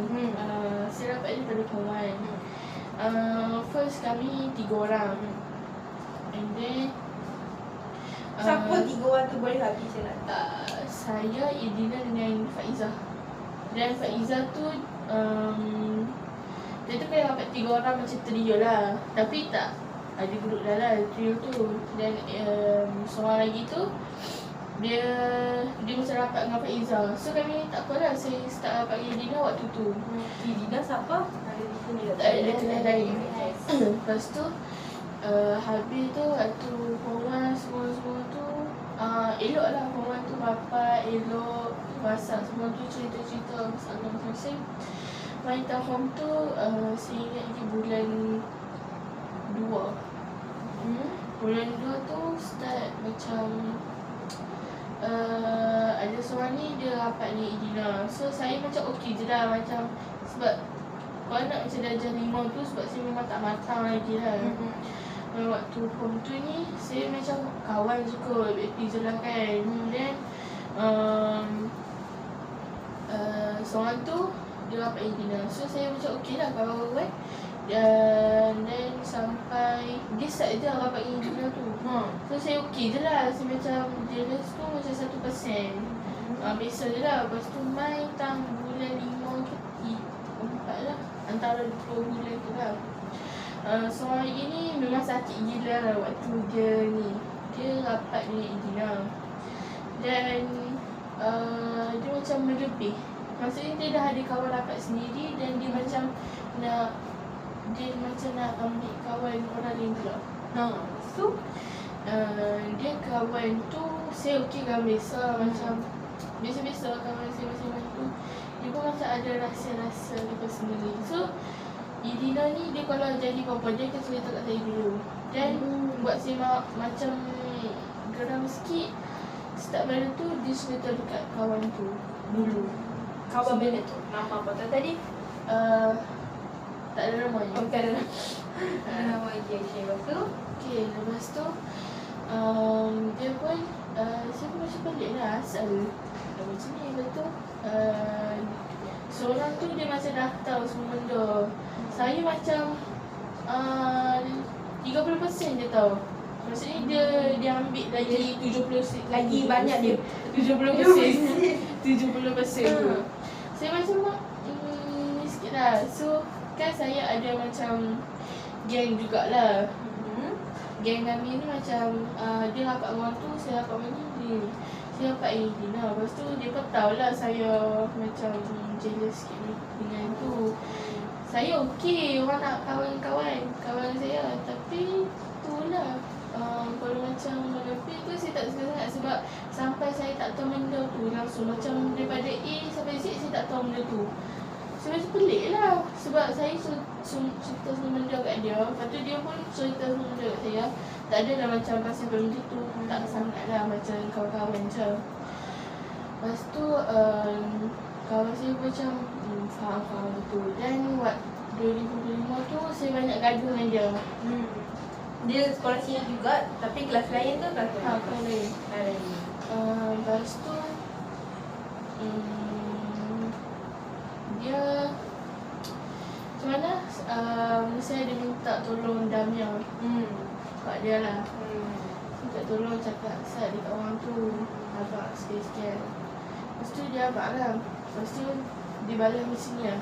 Saya rapat daripada form 1. First kami 3 orang. And then Siapa 3 orang tu boleh habis saya nak tahu. saya, Idina dengan Faizah. Dan Faizah tu dia tu kan rapat 3 orang macam trio lah. Tapi tak ada grup dah lah trio tu. Dan seorang lagi tu dia macam rapat dengan Faizah. So kami tak apalah, saya start rapat dengan Idina waktu tu. Dina siapa? Ada di sini tak? Tak ada kenal lain. Lepas tu habis tu waktu form 1 semua tu elok lah. Form 1 tu rapat, elok, masak semua tu, cerita-cerita masalah masing-masing. Main tahun form tu saya ingat lagi bulan 2. Bulan 2 tu start macam ada seorang ni dia rapat dengan Idina. So saya macam okey je lah, macam sebab kalau nak macam darjah 5 tu sebab saya memang tak matang lagi lah. Waktu form 2 ni saya macam kawan suka aktif je lah kan. Then seorang tu dia rapat Idina. So saya macam okey lah kawan-kawan. Dan then sampai dia start je rapat Idina tu. So saya okey je lah. Saya macam jealous tu macam 1%. Biasa je lah. Lepas tu main bulan 5 ke 4 lah. Antara 2 bulan tu lah. Seorang lagi ni memang sakit gila lah waktu dia rapat dengan Idina. Dan dia macam melebih. Maksudnya dia dah ada kawan rapat sendiri dan dia macam nak ambil kawan orang lain pula. So Dia kawan tu saya okey kawan biasa, macam biasa-biasa kawan saya masing-masing tu. Dia pun macam ada rahsia-rahsia dia sendiri. So Idina ni dia kalau jadi apa-apa dia akan cerita kat saya dulu. Dan buat saya macam geram sikit. Start baru tu dia cerita dekat kawan tu dulu. kawan benda tu nama apa tu tadi? Tak ada nama je. Oh, tak ada nama. Okey, lepas tu Lepas tu dia pun saya pun macam pelik lah asal macam ni. Lepas tu seorang tu dia macam dah tahu semua benda. Saya macam 30% dia tahu. Maksudnya dia ambil lagi 70%. lagi banyak dia. 70% tu. Saya macam lah. So kan saya ada macam geng jugalah. Geng kami ni macam dia rapat orang tu, saya rapat orang ni, saya rapat ini lah. Lepas tu dia pun tahulah saya macam jealous sikit dengan tu. Saya okey, orang nak kawan saya. Tapi tu lah, kalau macam lebih tu saya tak suka sangat. Sebab sampai saya tak tahu benda tu langsung. Macam daripada A sampai Z saya tak tahu benda tu. So macam pelik lah. Sebab saya cerita semua benda kat dia, lepas tu dia pun cerita semua benda kat saya. Tak ada lah macam pasal benda tu, tak sangat lah macam kawan-kawan je. Lepas tu kawan saya macam faham betul. Dan 2025 tu saya banyak gaduh dengan dia. Dia sekolah sini juga, tapi kelas lain ke kelas lain? Kelas lain. Lepas tu dia macam mana, saya ada minta tolong Damia kat dia lah. Minta tolong cakap Sat dekat orang tu abang sikit-sikit. Lepas tu dia abang lah. Lepas tu dia balik macam ni lah.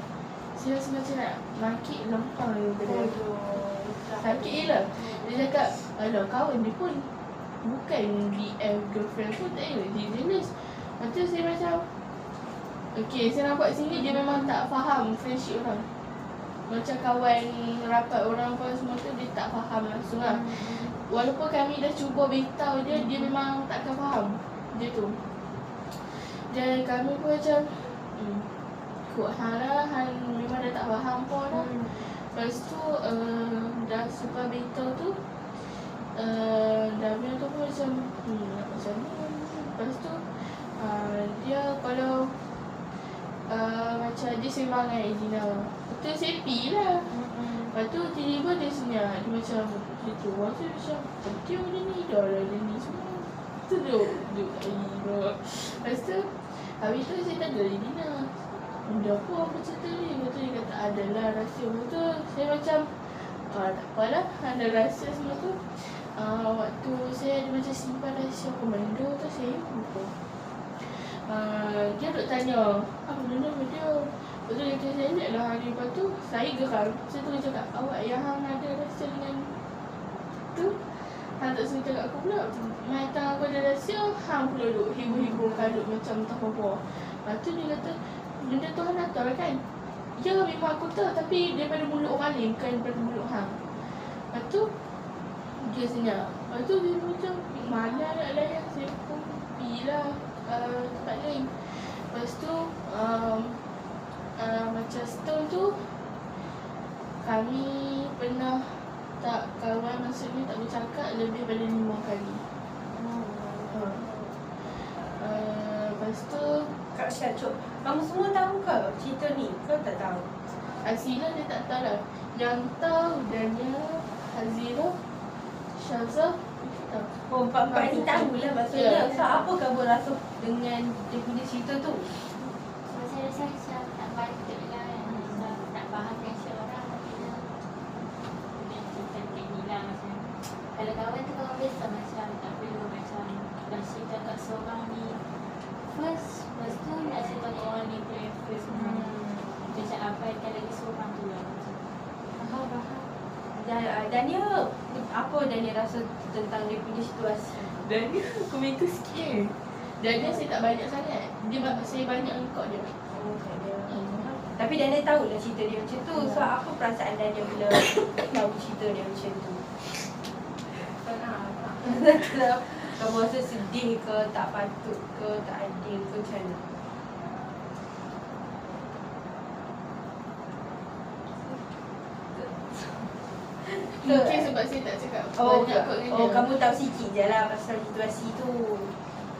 Saya rasa macam nak maki lempang daripada dia. Sakit je lah. Dia cakap, alah kawan dia pun bukan BF girlfriend pun tak ada, dia jealous. Lepas tu saya macam okay, saya nampak sini dia memang tak faham friendship orang. Macam kawan rapat orang pun semua tu dia tak faham langsung lah. Walaupun kami dah cuba beritahu dia, dia memang takkan faham dia tu. Dan kami pun macam ikut hal lah, hal memang dah tak faham pun lah. Lepas tu dah sempat beritahu tu, Damia tu pun macam nak macam ni. Lepas tu dia kalau macam dia sembang dengan Edina, betul saya pi lah. Lepas tu tiba-tiba dia senyap. Dia macam gitu. Lepas tu macam betul dia ni, dah lah dia ni semua. Tu duduk kat Edina. Lepas tu habis tu saya tanya Edina, benda apa cerita ni? Lepas tu dia kata adalah rahsia. Lepas tu saya macam tak apalah, ada rahsia semua tu. Waktu saya ada macam simpan rahsia komando tu, saya lupa. Dia duk tanya apa benda dia. Lepas tu dia kata saya ingat lah hari. Lepas tu saya geram. Saya terus cakap, awak yang hang ada rahsia dengan tu, hang tak suruh cakap aku pula. Macam aku ada rahsia, hang pula duk hibur-hibur kaduk macam tak apa-apa. Lepas tu dia kata, benda tu hang nak tahu kan? Ya memang aku tahu, tapi daripada mulut orang lain, bukan daripada mulut hang. Lepas tu dia senyap. Lepas tu dia macam malas nak layan. Saya pun pergi lah tempat lain. Lepas tu macam setahun tu kami pernah tak kawan, maksudnya tak bercakap lebih daripada 5 kali. Lepas tu Kak Syacuk, kamu semua tahu ke cerita ni? Kau tak tahu? Azila dia tak tahu lah. Yang tahu Dania, Hazira, Syazah tahu. Oh, empat-empat ni tahulah maksudnya. So, apa kamu rasa dengan dia punya cerita tu? So saya rasa macam tak patut lah kan. Sebab tak faham friendship orang. Dia cerita kat ni lah macam, kalau kawan tu kawan biasa macam tak perlu macam dah cerita kat seorang ni first, lepas tu nak cerita kat orang ni first. Macam abaikan lagi seorang tu lah macam. Faham. Dania, apa Dania rasa tentang dia punya situasi? Dania komentar sikit. Dania saya tak banyak sangat. Saya banyak engkau dia. Oh, tak ada. Tapi Dania tahulah cerita dia macam tu. So, apa perasaan Dania bila tahu cerita dia macam tu? Kamu rasa sedih ke, tak patut ke, tak adil ke, macam mana? Mungkin sebab saya tak cakap banyak kot dengan dia. Kamu tahu sikit je lah pasal situasi tu.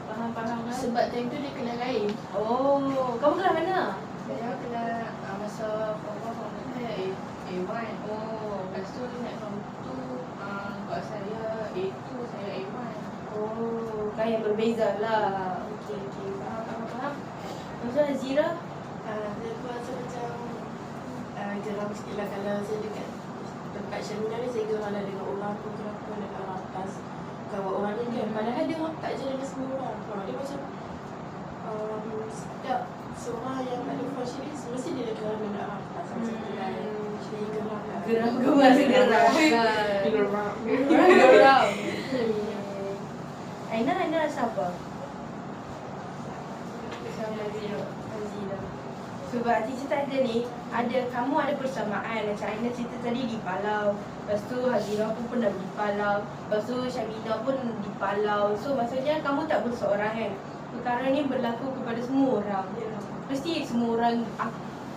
Faham kan? Sebab time tu dia kelas lain. Oh, kamu kelas mana? Saya kena masa form saya A1. Oh, Lepas tu naik form 2, kat saya A2, saya A1. oh, kan yang berbeza lah. Okey, faham. Lepas tu Azira? Saya pun rasa macam geram sikit lah kalau saya dekat tempat seminar ni. Saya geram lah dengan orang tu, kenapa nak rapas kawan orang ni kan. Padahal dia rapat je dengan semua orang. Dia macam setiap seorang yang ada friendship ni mesti dia geram nak rapas macam Geram ke masa geram? Geram. Aina rasa apa? Sama Zira. Sebab cerita ada ni, kamu ada persamaan. Macam Aina cerita tadi di Palau. Lepas tu Hazira pun pernah di Palau. Lepas tu Syamina pun di Palau. So maksudnya kamu tak berseorang kan. Perkara ni berlaku kepada semua orang. Mesti semua orang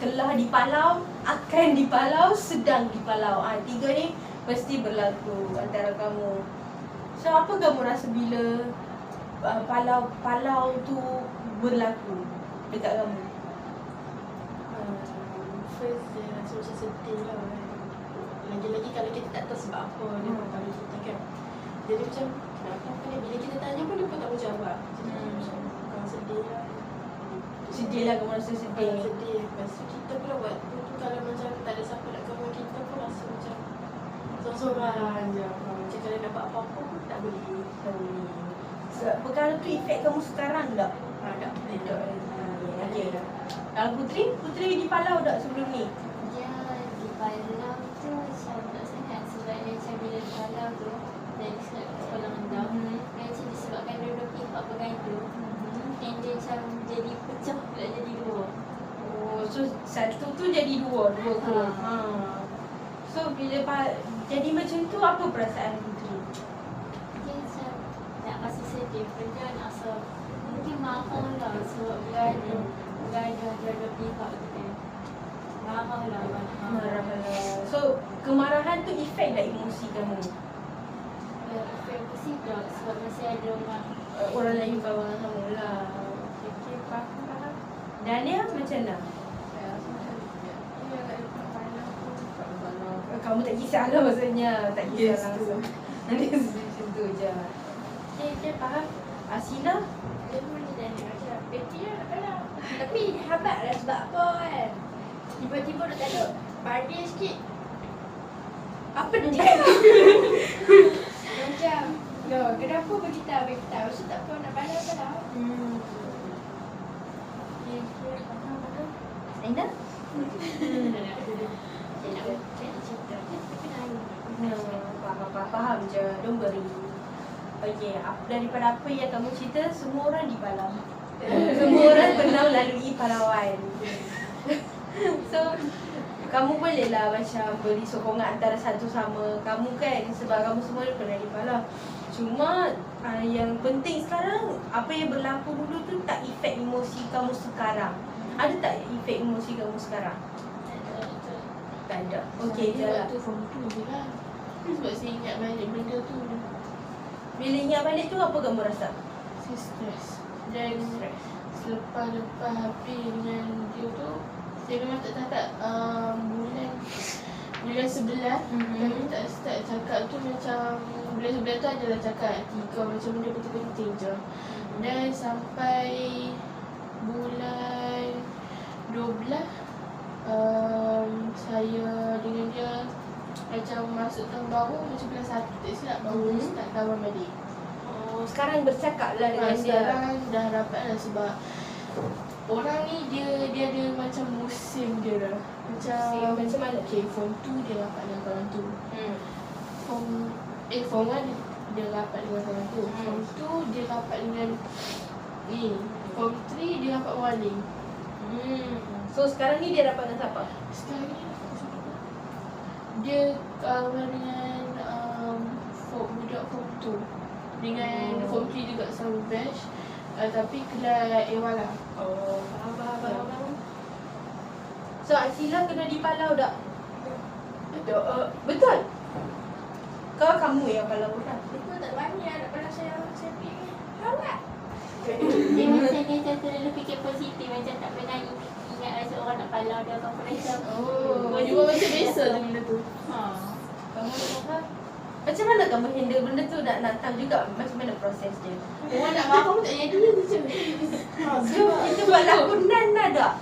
telah di Palau, akan di Palau, sedang di Palau. Tiga ni mesti berlaku antara kamu. So apa kamu rasa bila Palau tu berlaku dekat kamu? First saya rasa macam sedih lah kan. Lagi-lagi kalau kita tak tahu sebab apa dia berkali kita kan. Jadi macam kenapa ni bila kita tanya pun dia pun tak menjawab. Jadi macam bukan sedih lah. Sedih lah, kamu rasa sedih. Sedih. Lepas tu kita pula buat tu kalau macam tak ada siapa nak kawan kita pun rasa macam sorang-sorang je. Macam kalau nak buat apa-apa pun tak boleh. Perkara tu efek kamu sekarang tak? Tak. Okey. Kalau Putri di Palau tak sebelum ni? Dia di Palau tu macam tak sangat sebab dia macam bila di Palau tu dari sekolah rendah dia macam disebabkan dua-dua pihak pegang tu and dia macam jadi pecah pula jadi dua. Oh, so satu tu jadi dua ke? So bila jadi macam tu apa perasaan Putri? Dia macam nak rasa sedih pun dia nak rasa mungkin marah lah sebab berada dua-dua pihak tu. Marah lah. So kemarahan tu efek tak emosi kamu? Efek pusing tak sebab masih ada Orang lain kawan kamu lah. Okay, faham. Dania macam mana? Saya rasa macam dia tak ada pandang pun tak bersalah. Kamu tak kisahlah maksudnya. Tak kisah langsung. Nanti macam tu je. Okay, faham. Asila? Dia pun dia macam Betty lah nak kalah. Tapi habat lah sebab apa kan. Tiba-tiba nak tak ada party sikit. Apa dia cakap? Macam kenapa beritahu? Lepas tu tak tahu nak pandang-pandang. Aina? Faham je. Don't worry. Okay, daripada apa yang kamu cerita, semua orang di Palau. Semua orang pernah melalui Palauan. So, kamu bolehlah macam beri sokongan antara satu sama kamu kan. Sebab kamu semua pernah di Palau. Cuma yang penting sekarang, apa yang berlaku dulu tu tak efek emosi kamu sekarang. Ada tak efek emosi kamu sekarang? Tak ada. Okay je lah. Waktu form 2 je lah. Sebab saya ingat balik benda tu. Bila ingat balik tu, apa kamu rasa? Saya stres. Dan selepas habis dengan dia tu, saya memang tak bulan 11 kami tak start cakap tu macam bulan 11 tu adalah cakap 3 macam benda penting-penting je. Dan sampai bulan 12 saya dengan dia macam masuk tahun baru macam bulan 1 tak silap baru start kawan balik. Oh, sekarang bercakap lah dengan dia. Sekarang dah rapat lah sebab orang ni dia ada macam musim dia lah. Macam mana? Okay, form 2 dia rapat dengan kawan tu. Form 1 dia rapat dengan kawan tu. Form 2 dia rapat dengan ni. Form 3 dia rapat wali. So sekarang ni dia rapat dengan siapa? Sekarang ni dia kawan dengan budak form 2. Dengan form 3 juga sama batch. Tapi kelas A1 lah. Oh, faham. So Asila kena di Palau tak? Betul? Kamu yang Palau kan? Betul tak berani lah nak pandang saya pergi. Habat. Dia macam dia macam terlalu fikir positif macam tak pernah ingat rasa orang nak Palau dia akan pernah macam Kau juga macam biasa je benda tu. Kamu apa? Macam mana kamu handle benda tu? Nak tahu juga macam mana proses dia. Orang nak marah pun tak jadi je macam. So kita buat lakonan lah tak?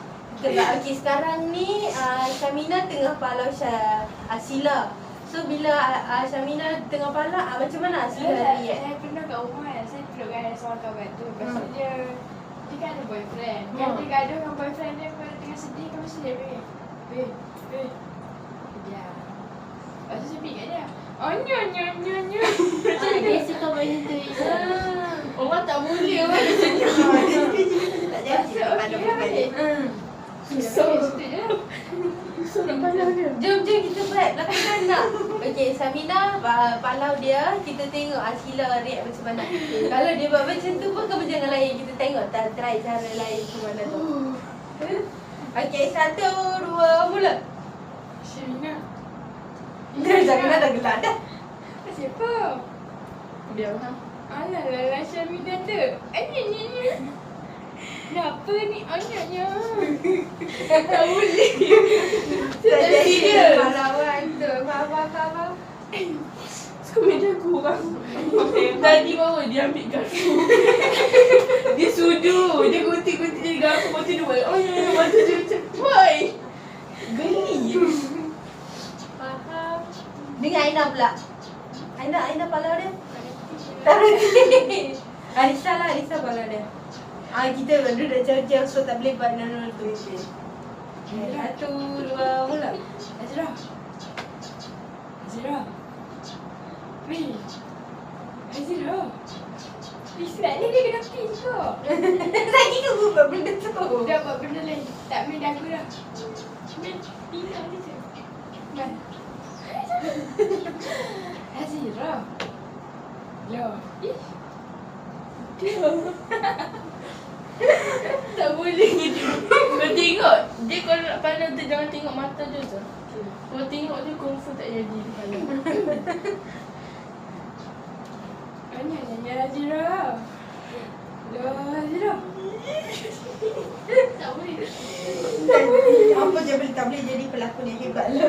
Okay, sekarang ni Syamina tengah Palau Asila. So bila Syamina tengah Palau, macam mana Asila react? Saya pernah kat rumah kan. Saya duduk dengan seorang kawan tu. Lepas tu dia kan ada boyfriend. Kan dia gaduh dengan boyfriend dia. Kalau tengah sedih, kamu sedih. Dia Lepas tu saya pergi kat dia. Oh, nyo. Dia suka macam tu. Orang tak boleh orang Tak jadi nak pandang balik. susah. Susah nak pandang dia. Jom kita buat lakonan nak. Okey, Samina palau dia, kita tengok Sheila react macam mana. Kalau dia buat macam tu pun kamu jangan layan, kita tengok try cara lain macam mana tu. Okey, 1, 2, mula. Syamina. Jangan dah gelak dah. Siapa? Dia ha. Alah lah Syamina tu. Ni. Kenapa ni? Anaknya. Tak boleh. Tak jadi serius. pahlawan tu. Faham. Suka meja kurang. Tadi baru dia ambil garpu. Dia sudu. Dia gunting-gunting jadi garpu. Lepas tu dia buat. Oh ya, mata dia macam. Why? Geli. Faham. Dengan Aina pula. Aina palau dia. Tak reti. Arisa palau dia. Kita duduk jauh-jauh so tak boleh buat nol tu. 1, 2, mula. Azra. Weh. Azra. Israt ni dia kena pergi ke? Lagi ke buat benda tu? Dah buat benda lain. Tak main dagu dah. Main pinang dia je. Bye. Azra. Loh. Tak boleh gitu. Kau tengok. Dia kalau nak pandang tu jangan tengok mata dia tu. Kau tengok dia confirm tak jadi dia pandang. Banyak Azra. Loh, Azra. Tak boleh. Apa je boleh tak boleh jadi pelakon yang hebat lah.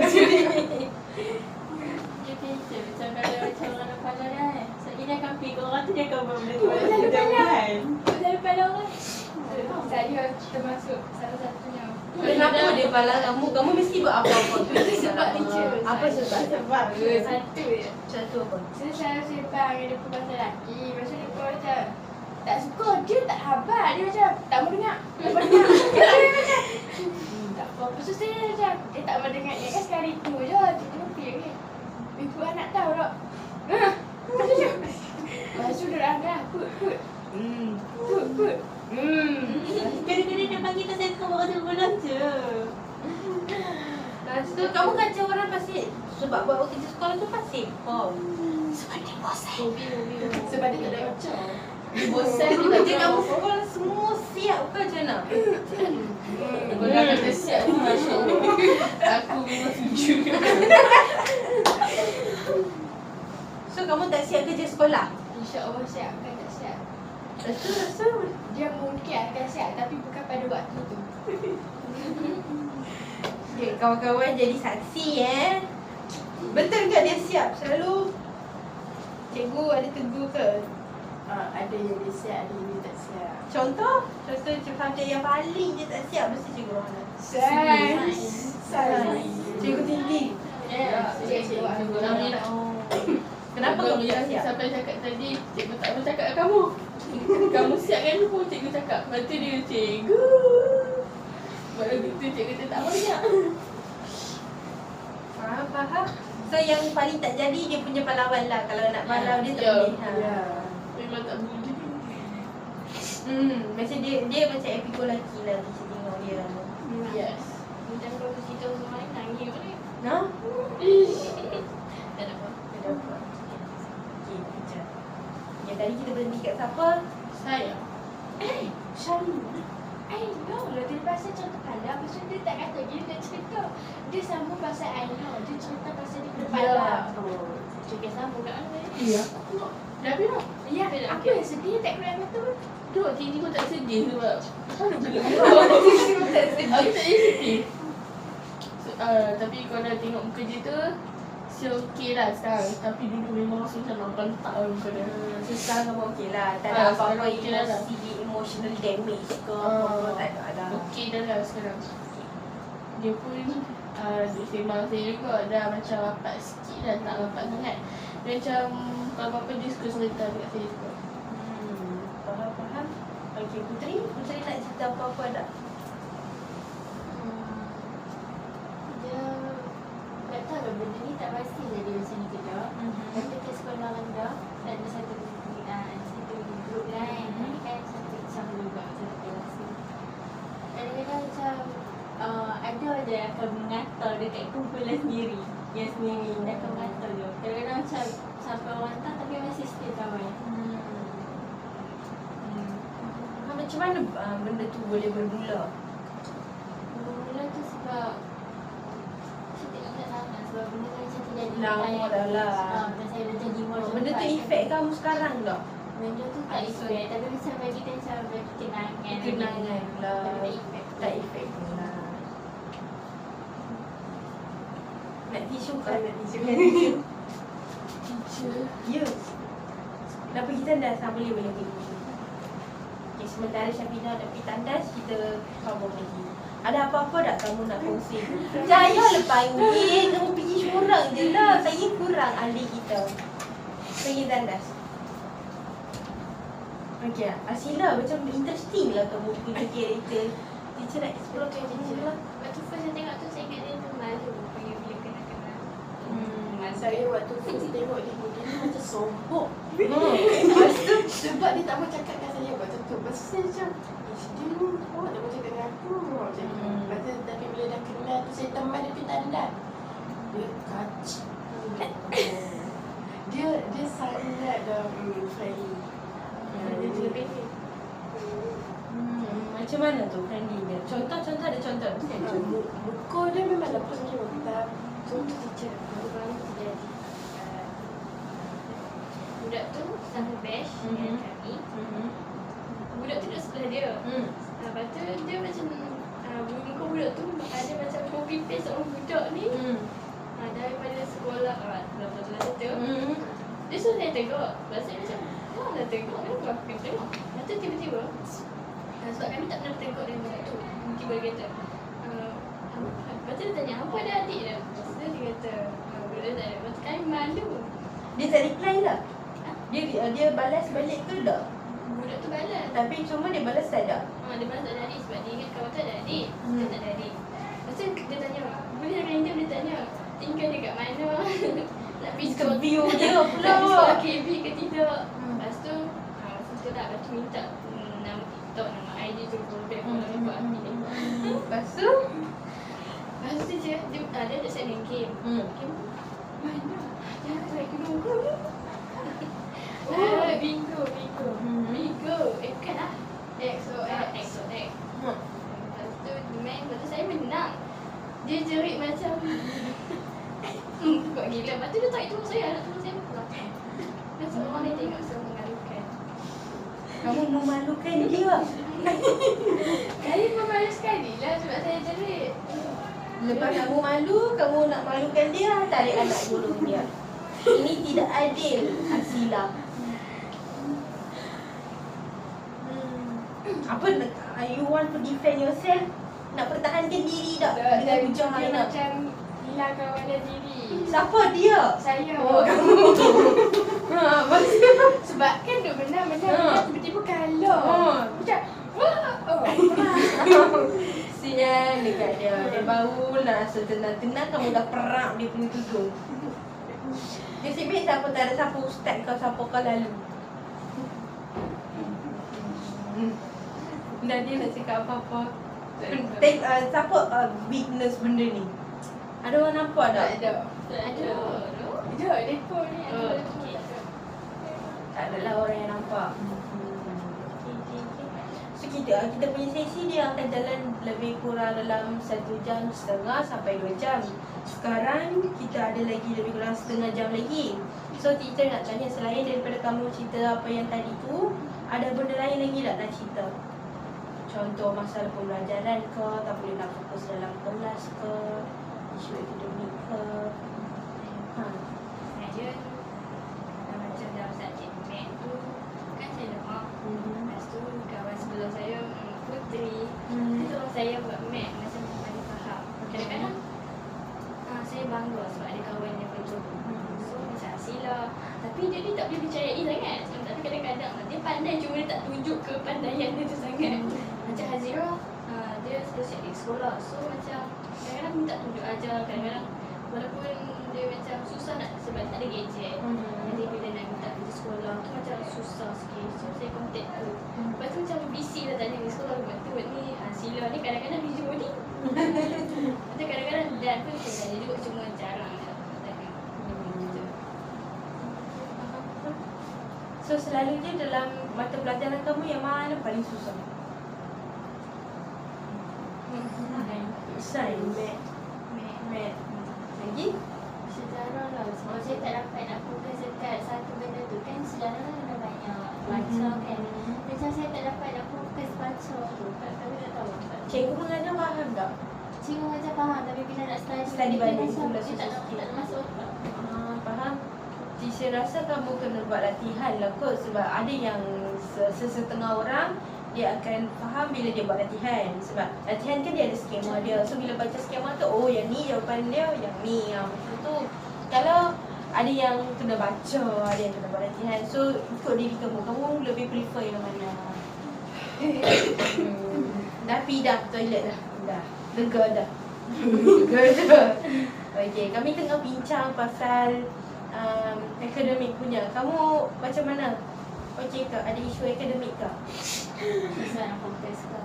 Dia biasa macam kalau macam orang nak pandang dia kan. So dia akan pergi ke orang tu dia akan buat benda tu. Selalu pandang. Dia selalu pandang orang. Saya termasuk salah satunya. Kenapa dia palang kamu? Kamu mesti buat apa-apa tu. Sebab teacher. Apa sebab? Sebab Satu je. satu apa? Saya selalu sembang dengan dia pun pasal lelaki. Lepas tu dia pun macam tak suka. Dia tak habat. Dia macam tak mau dengar. Tak mau dengar. Dia macam tak apa. Lepas tu saya macam dia tak mau dengar. Ya kan sekali tu je. Kita lupa ke. Ibu anak tahu tak? Lepas tu lepas tu dia dah put. Put. Kadang-kadang dia panggil tu saya suka buat macam bodoh je. Lepas tu kamu kacau orang pasti sebab buat kerja sekolah tu pasti. Sebab dia bosan. Sebab dia tak ada macam. Bosan dia kerja kamu sekolah semua siap ke macam mana? Kau dah kata siap ni Masya Allah. Aku memang setuju. So kamu tak siap kerja sekolah? InsyaAllah siap. Kan tak siap. Lepas tu Dia mungkin akan siap tapi bukan pada waktu tu. okay, kawan-kawan jadi saksi Betul ke dia siap? Selalu cikgu ada tegur ke? Ada yang dia siap, ada yang dia tak siap. Contoh subjek yang paling dia tak siap mesti cikgu mana? Sains. Cikgu tinggi. Cikgu Amira. Kenapa kamu tak siap? Sampai cakap tadi, cikgu tak bercakap kat kamu. Kamu siap kan pun cikgu cakap. Lepas tu dia cikgu. Baru gitu cikgu tu tak banyak. Faham. So yang paling tak jadi dia punya pahlawan lah. Kalau nak pahlawan dia tak Ya. boleh. Ya. Memang tak boleh. Macam dia macam epico lelaki lah kita tengok dia lah. Yes. Macam kalau cerita semua lain nangis pun ni. Nah? Tak ada apa. Ada apa? Okay, kejap. Yang tadi kita berhenti kat siapa? Saya. Syarina. No, dia pasal contoh pandang. Lepas tu dia tak kata dia cerita. Dia sambung pasal I know. Dia cerita pasal dia kena pandang. Cakap sama kat mana ni? Ya. Dah habis tak? Ya, apa yang sedih tak keluar mata pun. Duk, cikgu tak sedih sebab mana boleh Aku tak sedih. Tapi kalau dah tengok muka dia tu dia okey lah sekarang. Tapi dulu memang rasa macam nak rentak muka dia. Sekarang kamu okey lah. Tak ada apa-apa sekarang okey lah dah. emotional damage ke apa-apa. Tak ada. Okey dah lah sekarang. Dia pun duk sembang saya juga dah macam rapat sikit dah, tak rapat sangat. Dia macam kalau apa-apa dia suka cerita dekat saya juga. Faham. Okey, Putri nak cerita apa-apa tak? Dia tak tahu lah benda ni tak pasti jadi macam ni kejap. Lepas tu ke sekolah rendah, ada satu grup lain. Ini kan satu sama juga macam kelas tu. Kadang-kadang macam ada je yang akan mengatur dekat kumpulan sendiri. Yang sendiri dia akan mengatur je. Kadang-kadang macam sampai orang tak tapi masih still kawan. Macam mana benda tu boleh bermula? Mula tu sebab saya tak ingat sangat sebab benda tu macam terjadi Lama dah lah. Dan saya dah jadi more Benda tu efek kamu sekarang tak? Benda tu tak efek tapi macam bagi kita macam bagi kenangan. Kenangan lah. Tapi tak efek. Tak efek pun lah. Nak tisu kan? Nak tisu kan? Tisu. Ya. Kenapa kita dah sama boleh pergi? Okay, sementara Syafina nak pergi tandas, kita cover lagi. Ada apa-apa tak kamu nak kongsi? Janganlah panggil, kamu pergi seorang je lah. Saya kurang ahli kita. Pergi tandas. Okay, Asila macam interesting lah kamu punya kereta. Teacher nak explore ke teacher lah. Waktu first saya tengok tu saya ingat dia tu malu panggil bila kenal-kenal. Saya waktu first tengok dia ni macam sombong. Lepas tu, Sebab dia tak mau cakap dengan saya waktu tu. Lepas tu saya macam, dia ni awak tak mau cakap dengan aku macam tu. Lepas tu tapi bila dah kenal tu saya teman dia pergi tandas. Dia kacau. Dia sangat dah friendly. dia juga pendek. Macam mana tu friendly dia? Contoh ada contoh. Muka dia memang dah senyum. Contoh teacher Baru-baru terjadi. Budak tu sama batch dengan kami. Budak tu duduk sebelah dia. Lepas tu dia macam muka budak tu ada macam copy paste orang budak ni. Daripada sekolah betul-betul tu. Dia suruh saya tengok. Lepas saya macam, nak tengok kan kalau aku tengok. Lepas tu tiba-tiba sebab kami tak pernah tengok dia budak tu. Tiba dia kata lepas tu dia tanya, apa ada adik dia? Lepas tu dia kata, budak tak ada. Lepas tu kami malu. Dia tak reply lah. Dia balas balik ke tak? Budak tu balas. Tapi cuma dia balas tak ada. Dia balas tak ada adik sebab dia ingat kawan tu ada adik. Dia tak ada adik. Lepas tu dia tanya, boleh random dia tanya, tinggal dekat mana? Nak pergi sekolah View dia nak pergi pula. sekolah KB ke tidak? Lepas tu, lepas tu tak, lepas tu minta nama TikTok, nama ID tu, follow buat api ni. Lepas tu, Lepas tu dia ada segmen game. Game mana? Jangan try gunung ke? Bingo. Bingo. Bukan lah. XOX. Lepas tu main, lepas tu saya menang. Dia jerit macam kuat gila. Lepas tu dia tak tolong saya, nak tolong saya pula. Macam orang dia tengok semua mengalukan. kamu memalukan dia. Saya pun malu sekali lah sebab saya jerit. Lepas kamu malu, kamu nak malukan dia, tarik anak gunung dia. Ini tidak adil, Asila. Apa you want to defend yourself? Nak pertahankan diri tak dengan hujah Dia Aina? macam hilang kawan dia diri. Siapa dia? Saya. Oh, kamu. Sebab kan duk menang tiba-tiba kalah. Macam Sian dekat dia. Dia baru nak rasa tenang-tenang, kamu dah perak dia punya tudung. Dia sibuk siapa tak ada siapa ustaz kau, siapa kau lalu. Dan dia nak cakap apa-apa. Siapa witness benda ni? Ada orang nampak tak? ada. Ada depo ni. Okey. Tak adalah orang yang nampak. So kita punya sesi dia akan jalan lebih kurang dalam 1.5 jam sampai 2 jam. Sekarang kita ada lagi lebih kurang setengah jam lagi. So teacher nak tanya, selain daripada kamu cerita apa yang tadi tu, ada benda lain lagi tak nak cerita? Contoh masalah pembelajaran ke, tak boleh nak fokus dalam kelas ke, isu akademik ke. Saya macam dalam subjek mat tu kan saya lemah. Lepas tu kawan sebelah saya Putri, dia tolong saya buat mat macam mana faham. Kadang-kadang saya bangga sebab ada kawan yang betul. So macam Asila, tapi dia ni tak boleh percayai sangat. Tapi kadang-kadang dia pandai, cuma dia tak tunjuk kepandaian dia tu sangat. Macam Hazira, dia special di sekolah. So macam kadang-kadang minta tunjuk ajar, kadang-kadang walaupun dia macam susah susah nak sebab tak ada gadget. Jadi bila nak minta kerja sekolah tu macam susah sikit. So saya contact tu. Lepas tu macam busy lah tanya ni sekolah buat tu buat ni. Sila ni kadang-kadang busy body. Macam kadang-kadang dan pun saya tanya juga cuma jarang nak tanya. So selalunya dalam mata pelajaran kamu yang mana paling susah? Sains, Math. Lagi? Sejarah lah. Sebab saya tak dapat nak fokus dekat satu benda tu kan. Sejarah lah kena banyak baca kan. Macam saya tak dapat nak fokus baca tu. Tapi tak tahu. Cikgu mengajar faham tak? Cikgu macam faham tapi bila nak Study balik tu lah dia tak susah sikit. nak masuk otak. Faham? Saya rasa kamu kena buat latihan lah kot. Sebab ada yang sesetengah orang dia akan faham bila dia buat latihan. Sebab latihan kan dia ada skema dia. So bila baca skema tu, oh yang ni jawapan dia, yang ni macam tu. Kalau ada yang kena baca, ada yang kena buat latihan. So ikut diri kamu. Kamu lebih prefer yang mana? Dah pergi dah toilet dah. Dah. Lega dah. Lega dah. Okay, kami tengah bincang pasal akademik punya. Kamu macam mana? Okey ke? Ada isu akademik ke? Susah nak fokus ke.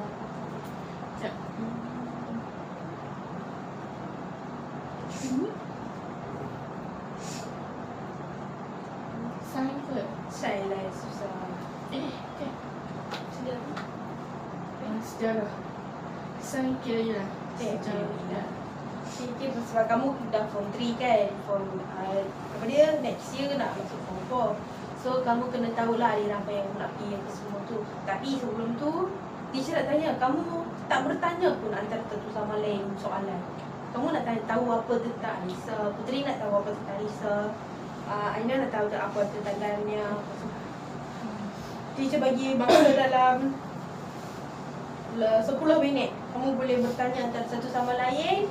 Sains ke? Saya lah susah. Sejarah. Sains kira je lah. Sejarah. Okay, sebab kamu dah form 3 kan? Form apa dia? Next year nak masuk form 4. So kamu kena tahulah aliran apa yang nak pergi apa semua tu. Tapi sebelum tu teacher nak tanya, kamu tak bertanya pun antara satu sama lain soalan. Kamu nak tahu apa tentang Alisa, Puteri nak tahu apa tentang Alisa, Aina nak tahu apa tentang Dania. Teacher bagi masa dalam 10 minit. Kamu boleh bertanya antara satu sama lain.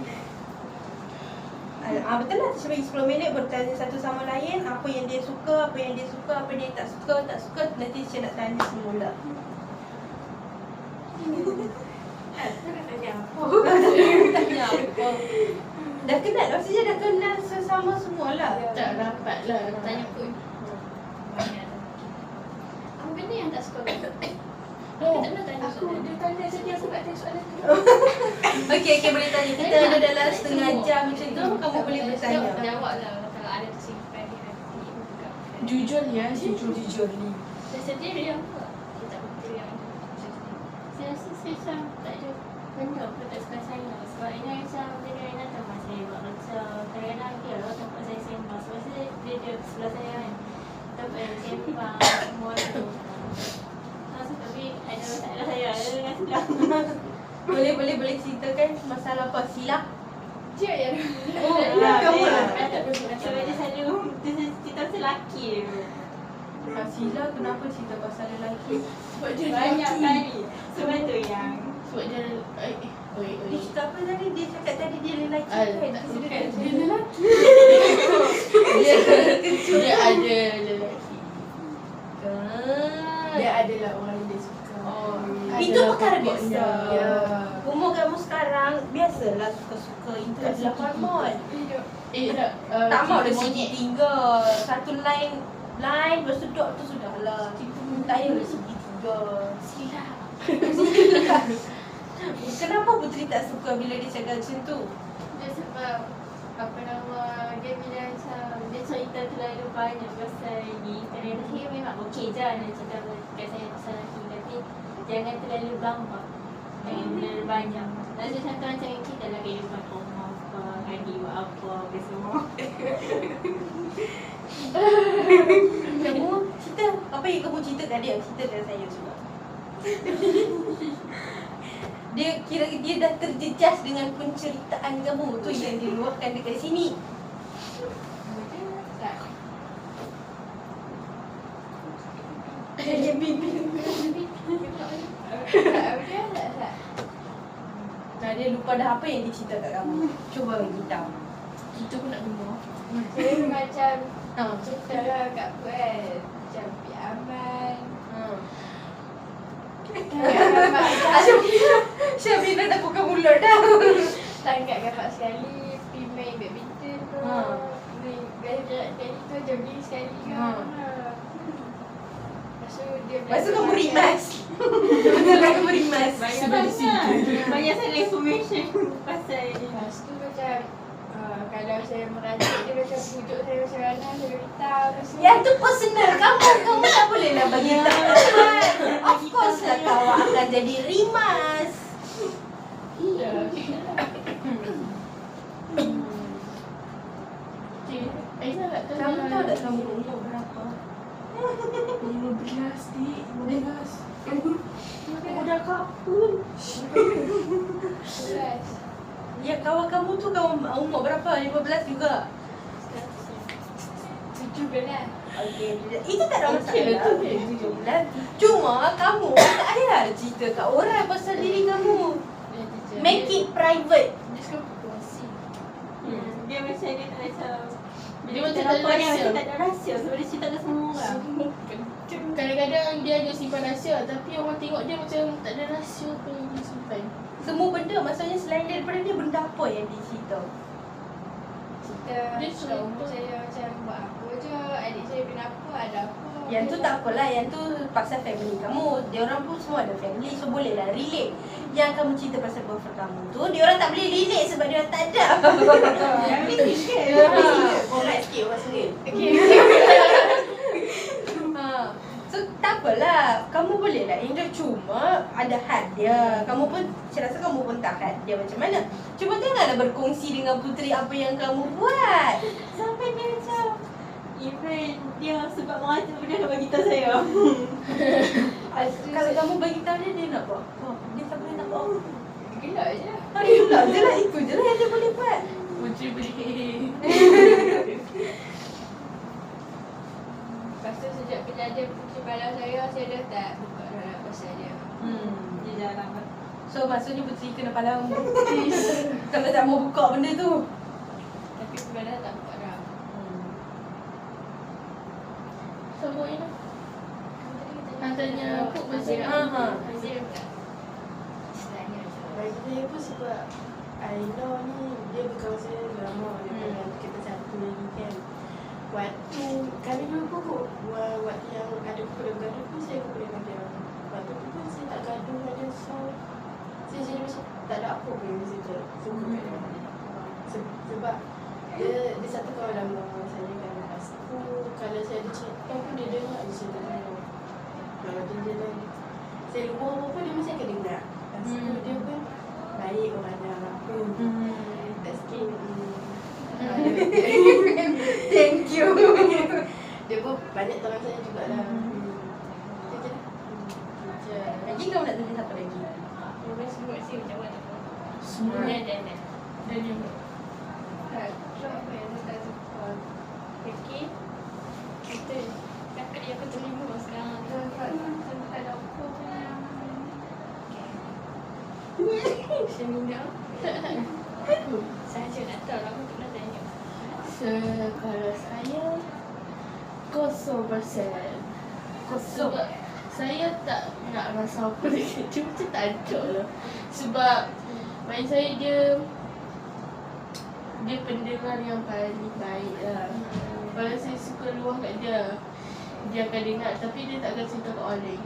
Betul lah, teacher bagi 10 minit bertanya satu sama lain. Apa yang dia suka, apa yang dia suka, apa yang dia tak suka. Nanti teacher nak tanya semula. Aku nak tanya apa? Tanya apa? Dah kenal, maksudnya dah kenal sesama semualah. Tak dapat lah. Tanya pun. Apa benda yang tak suka? Oh, tak pernah tanya aku soalan. dia tanya jadi aku tak tanya soalan tu. Okey, boleh tanya. Kita ada dalam setengah jam macam tu, kamu boleh bertanya. Jawab lah kalau ada tersimpan di hati. Jujur ya, jujur ni. Saya sedih dia apa? Dia tak betul yang saya rasa saya macam tak ada benda apa tak suka saya. Sebab ini macam bila Aina tahu masa saya buat baca. Kadang-kadang dia lah tempat saya sembang. Sebab dia sebelah saya kan. Tempat yang sembang semua tu. Tapi Aina tak ada saya. Dia dengan sebelah. Boleh ceritakan masalah apa? Silap? Dia yang Oh, kamu lah. Sebab dia selalu cerita pasal lelaki dia. Sila kenapa cerita pasal lelaki? Sebab dia Banyak lelaki. kali. Sebab tu yang Sebab dia Dia cerita apa tadi? Dia cakap tadi dia lelaki Ah, kan? tak, Dia bukan. dia lelaki. dia ada lelaki. Dia adalah orang yang dia suka. Itu Adalah perkara pokoknya. biasa. Ya. Umur kamu sekarang biasalah suka-suka. Itu adalah hormon. Tak, Tak mahu dah cinta segi monyet. tinggal. Satu line lepas tu dot tu sudahlah. Tak payahlah segi tiga. Silap. Kenapa Puteri tak suka bila dia cakap macam tu? dia sebab apa nama dia bila macam dia cerita terlalu banyak pasal ni. Kadang-kadang saya memang okey je nak cerita kat saya pasal lelaki. Tapi jangan terlalu gambar. Jangan terlalu banyak. Rasa contoh macam kita lah kehidupan rumah apa, adik buat apa semua. Kamu cerita apa yang kamu cerita kat dia, cerita kat saya juga. Dia dah terjejas dengan penceritaan kamu tu yang diluahkan dekat sini. Nah, dia lupa dah apa yang dia cerita kat kamu. Cuba bagi tahu. Kita pun nak dengar. Saya macam Ha. cerita lah kat aku kan. Macam Pi Aman. Syabina dah buka mulut dah. Tangkap kakak sekali. Pi main badminton tu. Ha. Belajar macam beli sekali ke. Lepas tu dia Lepas tu kamu rimas. Betul kamu rimas. Banyak sangat information pasal ni. Lepas tu macam kalau saya merajuk dia macam pujuk saya macam mana, saya beritahu. Lepas tu Yang tu personal. Kamu tak boleh lah bagi tahu. Of course lah kau akan jadi rimas. Iya. Okay, Aina nak tanya. Kamu tahu tak kamu umur berapa? 15, dik. 15. Aku dah kapul. 11. Ya, kawan kamu tu kawan umur berapa? 15 juga? 17. Okey, itu tak ada Okey lah masalah. tu. 17. Cuma kamu tak payah cerita kat orang pasal diri kamu. Make it private. Dia suka puasi. Dia macam dia tak macam Dia macam tak ada dia rahsia. macam tak ada rahsia. Sebab dia cerita ke semua orang. Kadang-kadang dia ada simpan rahsia, tapi orang tengok dia macam tak ada rahsia pun yang dia simpan. Semua benda, maksudnya selain daripada dia, benda apa yang dia cerita? Kita Dia kat umur cerita. saya macam buat apa je, adik saya kenapa, ada apa. Yang tu tak apalah, yang tu pasal family kamu. Dia orang pun semua ada family, so bolehlah relate. Yang kamu cerita pasal boyfriend kamu tu, dia orang tak boleh relate sebab dia orang tak ada. Korang sikit orang single. Ha. So tak apalah, kamu bolehlah enjoy, cuma ada had dia. Kamu pun, saya rasa kamu pun tak had dia macam mana. Cuma janganlah berkongsi dengan puteri apa yang kamu buat. Sampai dia macam even dia sebab merajuk pun dia nak bagi tahu saya. Kalau kamu bagi tahu dia, dia nak buat apa? Dia tak boleh nak buat apa? Gelak je. Alhamdulillah je lah, itu je lah yang dia boleh buat. Puteri beli. Lepas tu sejak kejadian puteri balas saya dah tak buka dalam pasal dia. Dia jarang lah. So maksudnya puteri kena palang kalau tak mau buka benda tu. Tapi balas tak buka dalam. Sama Aina. Tanya Puk masih. Masih buka. Istilahnya macam Bagi saya pun sebab Aina ni dia berkawan saya lama daripada kita satu lagi kan. Waktu kali dulu pun waktu yang ada problem gaduh pun saya problem dengan dia. Waktu tu pun saya tak gaduh dengan dia, so saya jadi macam tak ada apa pun yang saya tak suka kat dia. Sebab dia satu kawan lama saya kan. Lepas tu kalau saya ada cerita pun dia dengar je cerita saya. Kalau dia saya lupa apa-apa dia mesti akan dengar. Lepas tu dia pun baik orangnya. Tak sikit. Thank you. Dia pun banyak teman saya jugalah. Dia je. Lagi kamu nak tanya siapa lagi? orang semua sih macam mana. Semua Dan dia. apa yang saya suka. Fikir kita kakak yang keterima sekarang. Tak ada apa pun yang seminar. Saya nak tahu lah, aku nak tanya. Kalau saya 0%. Sebab saya tak nak rasa apa lagi. Dia macam tak ada lah. Sebab main saya dia pendengar yang paling baik lah. Kalau saya suka luah kat dia, dia akan dengar tapi dia tak akan cerita kat orang lain.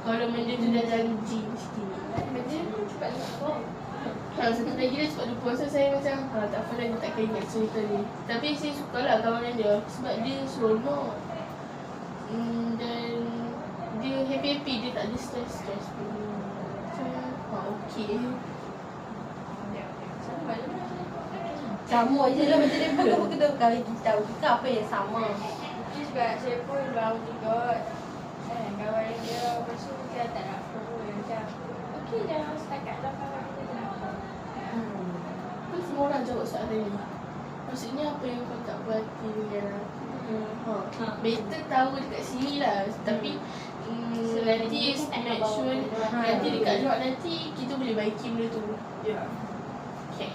Kalau benda tu dah janji mesti. Benda tu cepat lupa. Kalau satu lagi dia cepat lupa. So saya macam tak apa dah, dia takkan ingat cerita ni. Tapi saya sukalah kawan dengan dia sebab dia seronok. Dan dia happy-happy, dia tak ada stress pun. Macam okey. Sama je lah macam dia pun kamu kena kali kita bukan apa yang sama. Itu sebab saya pun baru juga kawan dia. Lepas tu dia tak nak apa pun. Macam okey dah setakat lah kawan dia tak nak apa. Kan semua orang jawab soalan ni. Maksudnya apa yang kau tak berhati dengan better tahu dekat sini lah. Tapi nanti make sure nanti dekat jawab nanti kita boleh baiki benda tu. Ya. Okay.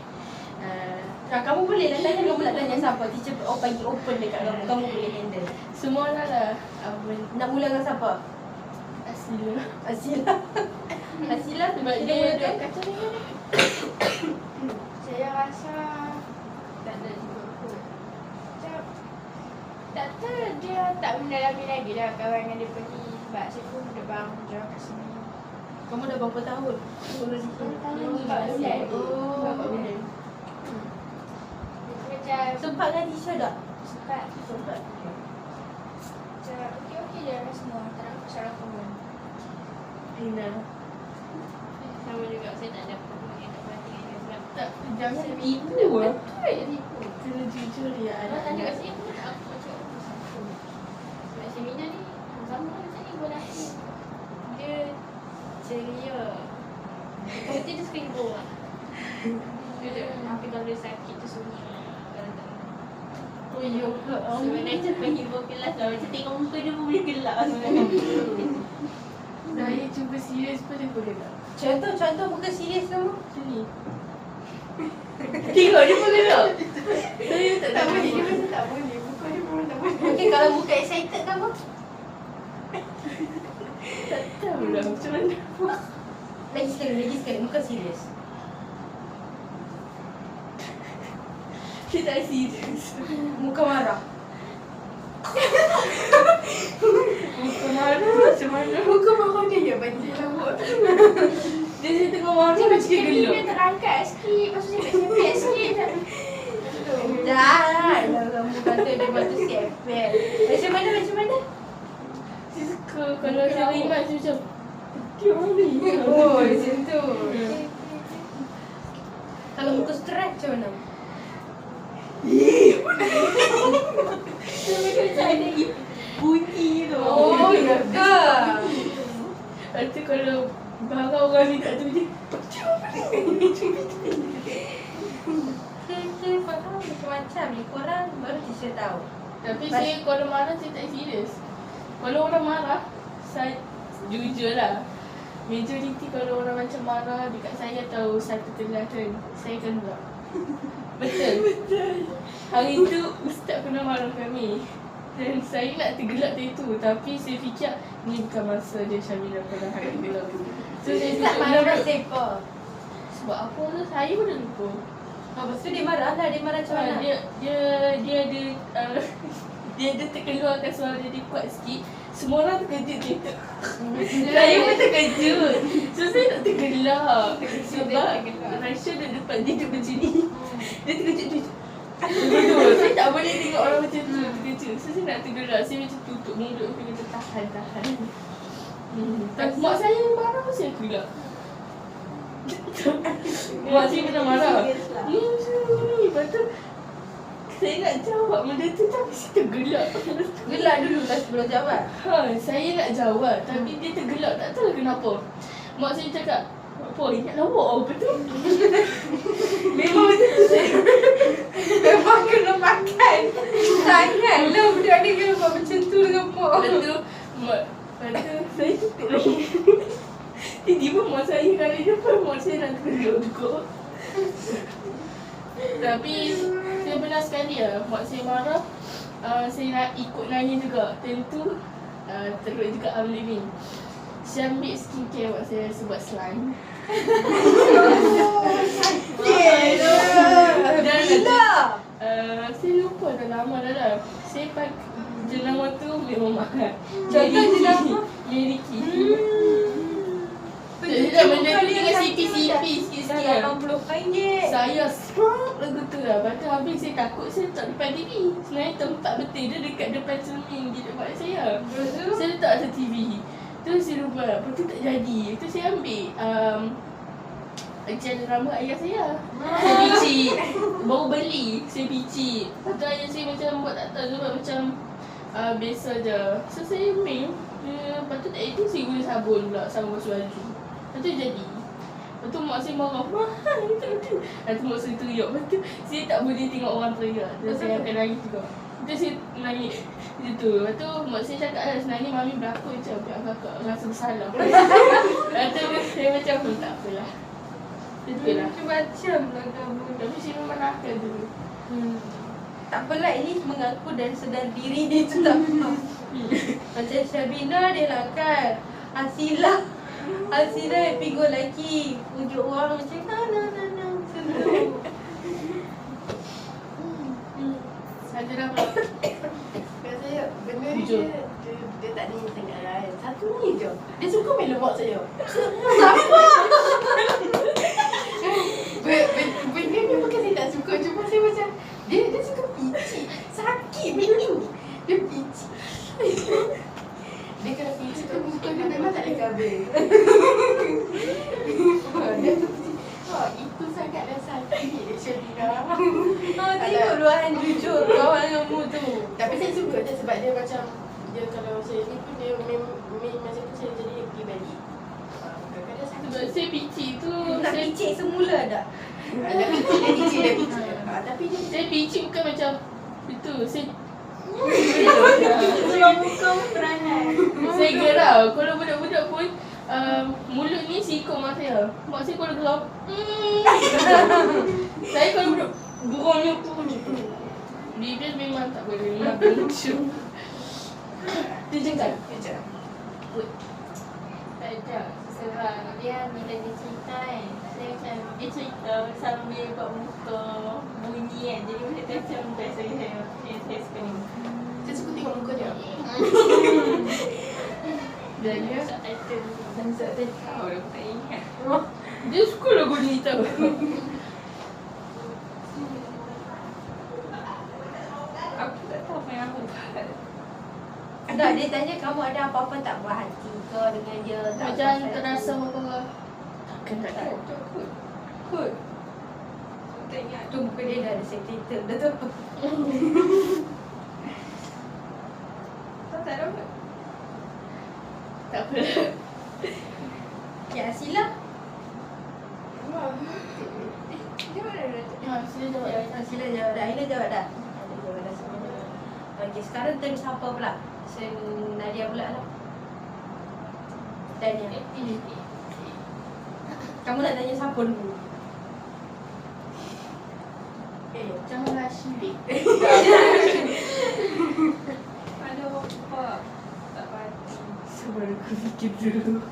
Kamu boleh lah tanya, kamu nak tanya siapa? Teacher bagi open dekat kamu, kamu boleh handle. Semua orang lah. Nak mula dengan siapa? Asila. Asila. Asila Sebab dia kacau dia. Saya rasa tak ada juga kot. Macam tak kata dia tak mendalami lagi dah kawan dengan dia pergi. Sebab saya pun dah bang jauh kat sini. Kamu dah berapa tahun? 4 bulan. Oh. Nampak boleh. Macam Sempat dengan Tisha tak? sempat. Sempat. Macam okey-okey je dengan semua. Tak ada masalah pun. Rina. Sama juga saya tak ada apa-apa yang tak perhati dengan dia sebab Tak, jangan saya tipu betul lah. je tipu. Kena jujur ya Kalau tanya kat anak. saya pun aku macam sebab seminar ni sama macam ni buat hati. Dia ceria. Kalau dia suka hibur lah. Dia tapi kalau dia sakit tu sunyi. Kalau tak Oh ya ke? sebenarnya macam penghibur kelas lah. Macam tengok muka dia pun boleh gelak sebenarnya. Saya cuba serius pun dia boleh tak? Contoh muka serius kamu. Sini. Tengok dia pun gelak. Saya tak Tak tahu. boleh, dia macam tak boleh. Muka dia memang tak boleh. Okey, kalau muka excited kamu. Tak tahu lah macam mana. Lagi sekali muka serius. Dia tak serius. Muka marah. Muka marah macam mana? Muka marah dia ya bagi rambut. Dia tengok marah Dia macam macam dia kaki gelak. dia terangkat sikit. Lepas tu dia sepet sikit. Jangan lah kamu kata dia batu sepet. Macam mana? Dia suka kalau saya rimas dia macam dia orang ni. Oh, macam tu. Kalau muka stres macam mana? Dia macam ada bunyi tu. Oh, ya ke? Lepas tu kalau barang orang ni tak tahu dia macam mana? Okay, faham macam-macam ni. Korang baru Tisha tahu. Tapi saya kalau marah saya tak serius. Kalau orang marah, saya jujur lah. Majoriti kalau orang macam marah dekat saya atau satu kelas kan, saya akan gelak. Betul. Hari tu ustaz pernah marah kami. Dan saya nak tergelak dari tu. Tapi saya fikir ni bukan masa dia Syamila pernah hari gelak tu. So saya Tak tutup marah mulut. siapa? Sebab apa tu saya pun dah lupa. Lepas tu dia marah lah. Dia marah macam mana? Dia ada dia ada terkeluarkan suara dia kuat sikit. Semua orang terkejut gitu. Saya pun terkejut. So saya tak tergelak. Sebab Raisya dah depan dia duduk macam ni. Dia terkejut dia. Betul. Saya tak boleh tengok orang macam tu terkejut. So saya nak tergelak. Saya macam tutup mulut. Saya kata tahan. Tapi mak saya marah pun saya gelak. Mak saya pernah marah. Lepas tu saya nak jawab benda tu tapi saya tergelak. Gelak dulu lah sebelum jawab. Saya nak jawab tapi dia tergelak tak tahu kenapa. Mak saya cakap, apa ingat lawak apa tu? Memang macam tu saya. Memang kena makan. Sangatlah budak ni kena buat macam tu dengan mak. Lepas tu saya tutup lagi. Tiba-tiba mak saya kali depan mak saya nak tergelak juga. Tapi saya pernah sekali mak saya marah. Saya nak ikut nangis juga. Tentu teruk juga ambil ni. Saya ambil skincare mak saya sebab slime. Gila. Saya lupa dah lama dah. Saya pakai jenama tu memang mahal. Contoh jenama? Meriki. Jadi dah benda tu tinggal CP-CP sikit-sikit lah. RM80. Saya serap lagu tu lah. Lepas tu habis saya takut saya letak depan TV. Sebenarnya tempat betul dia dekat depan cermin di depan saya. Saya letak atas TV. Tu saya lupa. Lepas tu tak jadi. Tu saya ambil gel rambut ayah saya. Saya picit. Baru beli. Saya picit. Lepas tu ayah saya macam buat tak tahu sebab macam biasa je. So saya ambil. Lepas tu tak jadi saya guna sabun pula. Sabun basuh baju. Lepas tu jadi. Lepas tu mak saya marah. Mahal betul-betul. Lepas tu mak saya teriak. Lepas tu saya tak boleh tengok orang teriak. Dan saya akan nangis juga. Lepas tu saya nangis. Macam tu. Lepas tu mak saya cakap lah sebenarnya mami berapa je pihak kakak rasa bersalah. Lepas tu saya macam tak apalah. Itulah. Macam-macam lah kamu. Tapi saya memang nakal dulu. Tak pelik ni mengaku dan sedar diri dia tu tak faham. Macam Syabina dia nakal. Hasila pigo lelaki. Pujuk orang macam na. Macam tu. Ada dah. Biasanya jujur. Dia tak ni sangat lah. Satu ni je. Dia suka main lemak saya. Benda ni bukan saya tak suka. Cuma saya macam dia suka picit. Sakit benda tu. Dia picit. Dia kalau picit tu muka dia memang tak ada kabel. Dia tu picit. Itu sangatlah sakit Syarina. Tengok luahan jujur kawan kamu tu. Tapi saya suka dia sebab dia macam dia kalau saya ni pun dia main macam tu saya jadi pergi balik. Kadang-kadang sakit. Sebab saya picit tu, Nak saya picit semula dah. Dia picit. Tapi dia saya picit bukan macam itu. Saya Sebab muka peranan. saya gerau. Kalau budak-budak pun mulut ni sikut mak saya. Mak saya kalau gerau. Saya kalau budak geraunya pun. Bibir memang tak boleh. Memang kencung. Dia jengkal. Tak ada. Sebab dia ni lagi cerita kan. Saya macam dia cerita sambil buat muka bunyi kan. Jadi macam best lagi saya suka ni. saya suka tengok muka dia. Dan dia Item. Dan saya tahu dah tak ingat. dia suka lagu ni tau. Aku tak tahu apa yang aku buat. Tak, dia tanya kamu ada apa-apa tak buat hati ke dengan dia? Tak Macam buat terasa hati? apa. Takkan tak Tak, tahu. Kut. Tak ingat tu muka dia dah ada subtitle dah tu. Tak ada apa. Tak apa. Ya, Sila. Dia mana dah? Ha, sila jawab. Sila jawab dah. Aina jawab dah. Aina jawab dah semuanya. Okey, sekarang turn siapa pula? Nadia pula lah. Dania. Kamu nak tanya siapa dulu? Janganlah syirik. Ada apa? Tak pasti. Sabar aku fikir dulu.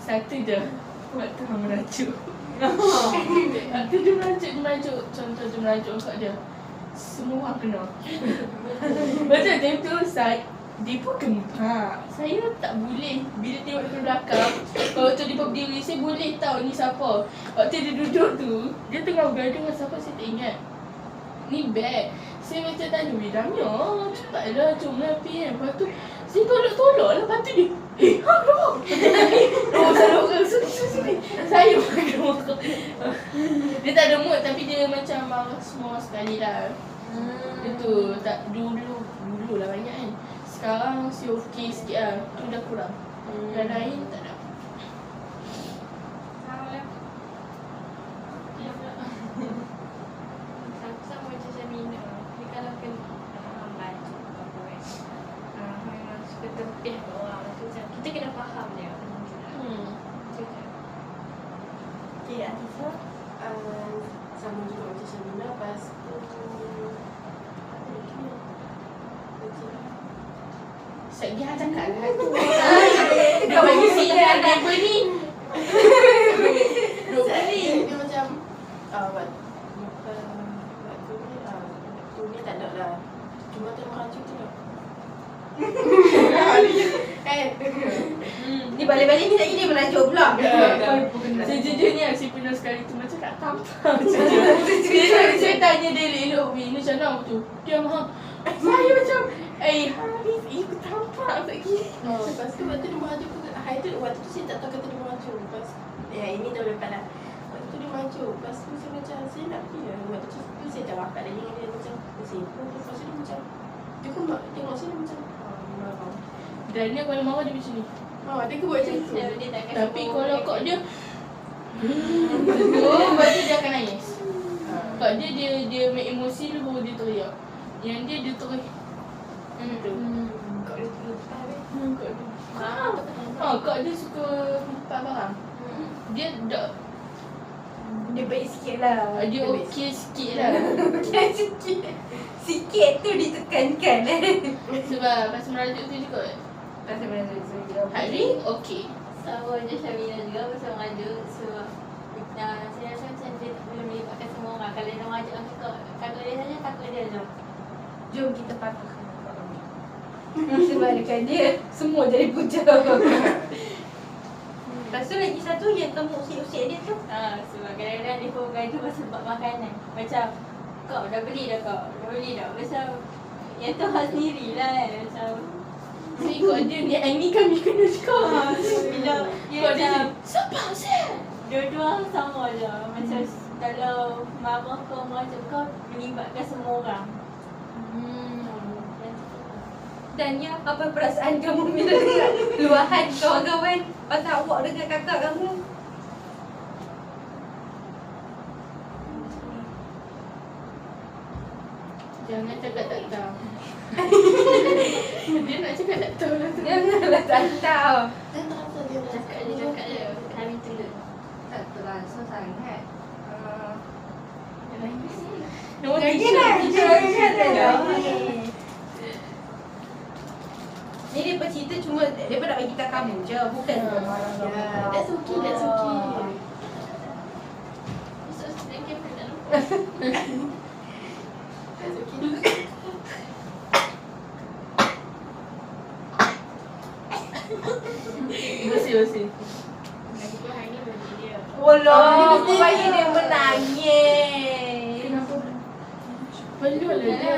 Satu je. Waktu hang merajuk. Waktu dia merajuk. Contoh dia merajuk kat dia. Semua orang kena. Macam time tu dia pun gempak. Saya tak boleh. Bila tengok ke belakang, waktu dia berdiri, saya boleh tahu ni siapa. Waktu dia duduk tu, dia tengah bergaduh dengan siapa saya tak ingat. Ni bad. Saya macam tanya bidangnya. Cepatlah jom rapi kan. Lepas tu, saya tolak-tolak lah. Lepas tu dia, kenapa? Oh, salah orang. Sini. Saya pakai muka. Dia tak ada mood tapi dia macam marah semua sekali lah. Itu tak dulu lah banyak kan. Sekarang si okey sikit lah. Tu dah kurang. Dan lain tak ada. Sama macam Syamina. Dia kalau kena baju apa kan. Memang suka tempih kat orang. Macam kita kena faham dia. Okey, Atisa. Sama juga macam Syamina. Lepas tu Sekejap cakap lah tu. Dia bagi sinyal dia ni. Dia macam waktu ni tak ada lah. Cuma tu merajuk tu lah. Ni balik-balik ni lagi dia merajuk pula. Sejujurnya si pernah sekali tu macam tak tampar. Saya tanya dia elok ni macam mana tu. Dia mahu. Saya macam Haris, aku tampar lagi. Lepas tu waktu dia merajuk tu, waktu tu saya tak tahu kata dia merajuk. Lepas ini tahun lepas lah. Waktu tu dia merajuk. Lepas tu saya macam saya nak pergi lah. Waktu tu saya tak rapat lagi dengan dia macam sibuk. Lepas tu dia macam dia pun tengok saya dia macam marah. Dan dia kalau marah dia macam ni. Dia ke buat macam tu. Dia tak kasi Tapi bau kalau dia. kau dia lepas tu dia akan nangis. Kak dia make emosi dulu baru dia teriak. Yang dia teriak. Tu. Kau dia terlepas habis. Kak dia suka empat barang. Dia tak Dia baik sikit lah. dia okey sikit lah. Sikit. Sikit tu ditekankan. Sebab pasal merajuk tu juga. Pasal mana tu? Hari okey. Sama je Syamina juga pasal merajuk. Sebab saya rasa macam dia belum melibatkan semua orang. Kalau dia merajuk kita, kami takut dia saja, takut dia je. Jom kita patahkan nampak kamu. Sebab dekat dia semua jadi puja. Lepas tu lagi satu yang kamu usik-usik dia tu. Sebab kadang-kadang dia pun gaduh pasal bab makanan. Macam, kau dah beli dah kau? Dah beli dah? Macam, yang tu hal sendiri lah kan. Macam, So ikut dia ni ini kami kena cakap. bila dia Ikut dia macam, siapa sih? dua-dua sama je. Macam, kalau marah kau macam kau melibatkan semua orang. Dan ya, apa perasaan kamu bila dengar luahan kawan-kawan pasal awak dengan kakak kamu? Jangan cakap tak tahu. Dia nak cakap tak tahu lah tu. Janganlah tak tahu. Dan terasa dia Cakap dia. Kami tunduk. Tak terasa sangat. Nombor Lagi tiga. Ni dia bercerita cuma dia nak bagi tahu kamu je, bukan marah kamu. Yeah, that's okay, that's okay. Esok sedang kamera tak lupa. That's okay. Bersih. Lagi pun hari ni bagi dia. Walah, supaya dia menangis. Kenapa? Perlu lah dia.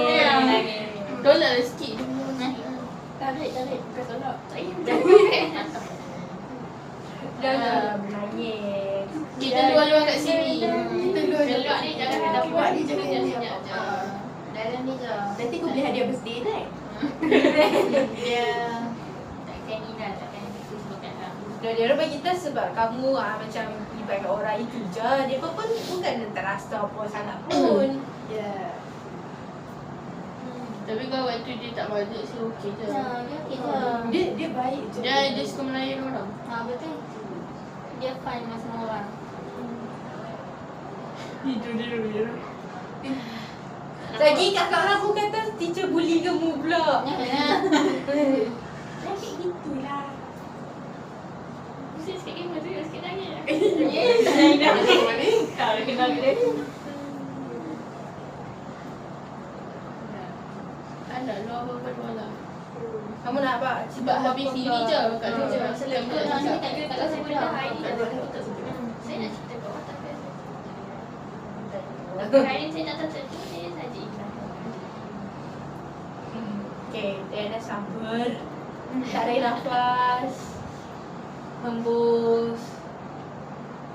Jangan. Tolaklah sikit dia punya macam. Tarik. Bukan tolak. Jangan menangis. Kita luar-luar kat sini. Kita dua Pelak ni jangan kena buat ni Sekejap, jangan sekejap. Dalam ni je. Nanti kau beli hadiah birthday kan? Dia takkan ni dah, takkan itu sebabkan lah. Dia orang bagi tahu sebab kamu macam libatkan orang itu je. Dia pun bukan terasa apa sangat pun. Yeah. Tapi kalau waktu dia tak balik sih okey je. Dia okey je. Dia baik je. Dia suka melayan orang. Betul. Dia fun dengan semua orang. Itu dia. Lagi kakak aku kata teacher bully kamu pula. Kayak gitulah. Mesti sikit game tu, sikit nangis. Kau dah kenal dia. Anak luar apa-apa lah. Kamu nak apa? Sebab habis ini je kat tu je. Betul lah, ni tak kira tak sebut dah. Hari ni tak Tak sebut. tak sebut. Saya nak cerita kat orang tak biasa. Tapi hari ni saya nak tertentu saya saja ikhlas. Okay, dia dah sabar. Tarik nafas. Hembus.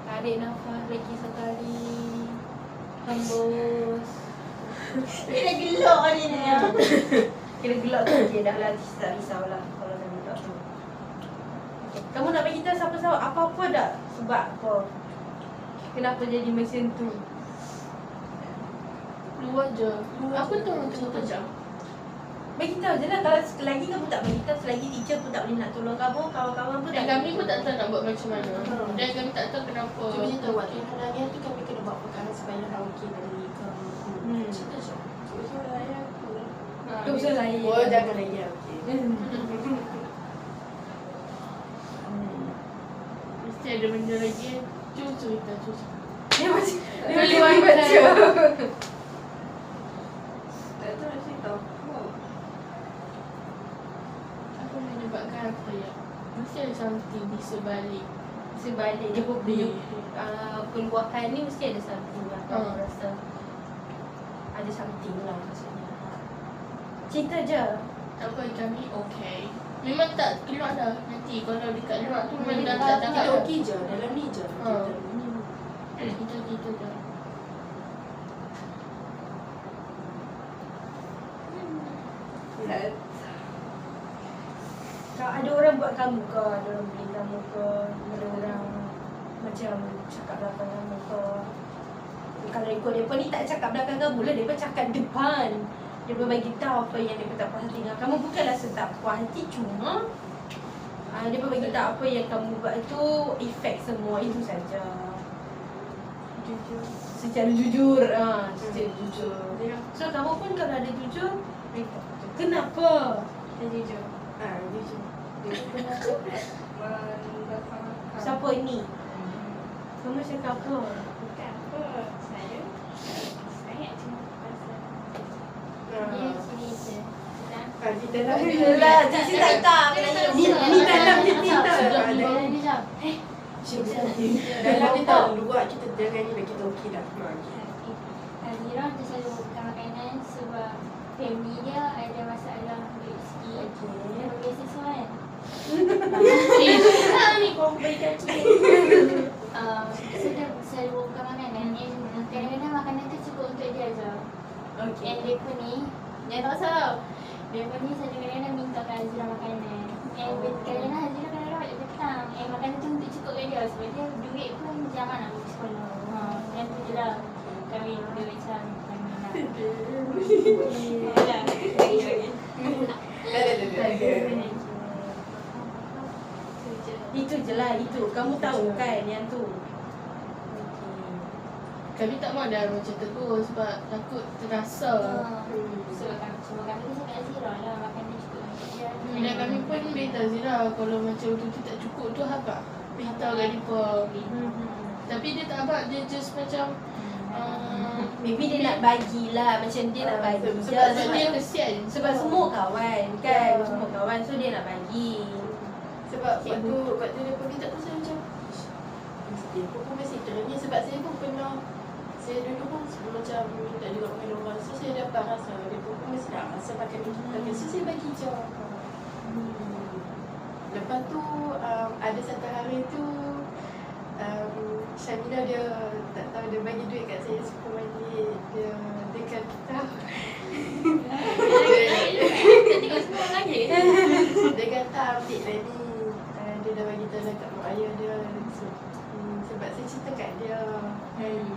Tarik nafas lagi sekali. Hembus. Dia dah gelak hari ni. Kira gelak tu je dah lah, tak risaulah kalau dah gelak tu. Okay. Kamu nak bagi tahu siapa-siapa apa-apa tak? Sebab apa? Kenapa jadi macam tu? Luar je. Aku tolong tengok pejam. Bagi tahu je lah, kalau selagi kamu tak bagi tahu, selagi teacher pun tak boleh nak tolong kamu, kawan-kawan pun Dan tak kami pun tak tahu nak buat macam mana. Dan kami tak tahu kenapa. Cuma cerita waktu hari tu kami kena buat perkara supaya orang okey bagi kamu. Cerita je. Cuma saya aku. Tu pasal saya. Oh jangan lagi okey. Mesti ada benda lagi. Cucu. Dia macam dia Boleh boleh baca. baca. Tak tahu nak cerita. Apa menyebabkan apa ya? Mesti ada something di sebalik. Sebalik dia pun peluahan ni mesti ada something lah. Aku rasa ada something lah maksudnya. Cerita je. Apa kami okey. Memang tak keluar dah. Nanti kalau dekat luar tu memang dah tak Kita cakap. okey je dalam ni je. Kita gitu dah. Kalau ada orang buat kamu ke, ada orang beli kamu ke, ada orang macam cakap belakang kamu ke. Kalau ikut mereka ni tak cakap belakang kamu lah, mereka cakap depan. Mereka bagi tahu apa yang mereka tak puas hati dengan kamu. Bukanlah tak puas hati, cuma mereka bagi tahu apa yang kamu buat tu efek semua itu saja. Jujur. Secara jujur, secara jujur. So kamu pun kalau ada jujur, mereka kenapa? Dan jujur. Jujur. Dia pernah cakap membakar. Siapa ni? Kamu cakap apa? Bukan apa. Saya sangat cuma pasal dia sini je. Kita dah Yelah, Cici tak tahu. Ni dalam kita Sudah dalam ni jap. dalam kita luar kita jangan ni kita okey dah. Azira dia selalu buka makanan sebab family dia ada masalah duit sikit. Dia beasiswa kan. ni kau berikan So dia selalu buka makanan and kadang-kadang makanan tu cukup untuk dia je. Okey. And dia pun ni, jangan tak usah. Dia pun ni selalu kadang-kadang minta kat Azira makanan. And kadang-kadang Azira kadang-kadang balik petang. And makanan tu untuk cukup kat dia sebab dia duit pun jangan nak pergi sekolah. Dan tu je lah. Kami dia macam nak. Yalah, Itu je lah, itu. Kamu tahu kan yang tu. Kami tak mau dah macam tegur sebab takut terasa. Sebab kami cuma kami tu cakap Azira lah makanan cukup untuk dia. Dan kami pun beritahu Zira kalau macam tu tak cukup tu habaq. Beritahu kat dia. Tapi dia tak habaq, dia just macam Maybe dia nak bagilah, macam dia nak bagi. sebab dia kesian. Sebab semua kawan kan, semua kawan, so dia nak bagi. Sebab waktu dia pergi tak tu saya macam mesti aku pun mesti terangnya sebab saya pun pernah saya dulu pun macam minta juga makan orang, so saya dapat rasa dia pun mesti nak rasa makan so saya bagi je. Lepas tu ada satu hari tu Syamila dia tak tahu dia bagi duit kat saya RM10 dia kata Tengok semua lagi. dia kata ambil lah ni dia dah bagi tahu kat mak ayah dia sebab saya cerita kat dia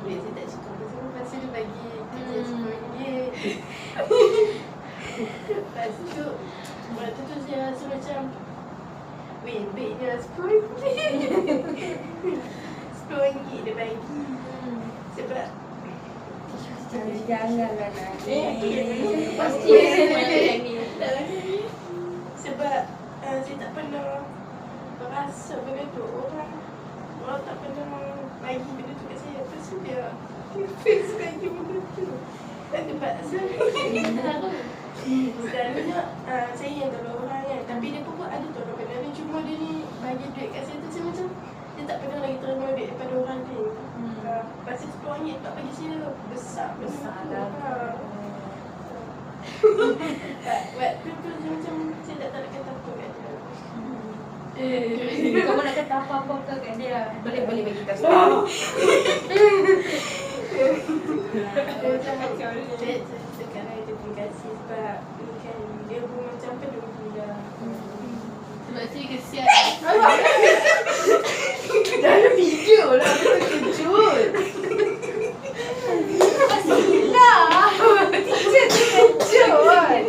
duit saya tak cukup so lepas tu dia bagi kerja RM10. Lepas tu waktu tu saya rasa macam weh baik dia RM10 RM10 dia bagi sebab Janganlah nangis. pasti sebab saya tak pernah rasa benda tu orang tak pernah bagi benda tu kat saya lepas tu dia face bagi benda tu dan tempat selalunya saya yang tolong orang kan tapi dia pun ada tolong benda ni cuma dia ni bagi duit kat saya tu saya macam dia tak pernah lagi terima duit daripada orang ni lepas tu RM10 tak bagi saya besar lah waktu tu saya macam saya tak tahu nak kata apa kat dia. Kamu nak kata apa-apa ke kat dia? Boleh bagi tahu. Saya sekarang terima kasih sebab kan dia pun macam peduli dah. Sebab saya kesian. Dalam video lah aku terkejut. Pastilah. Teacher terkejut.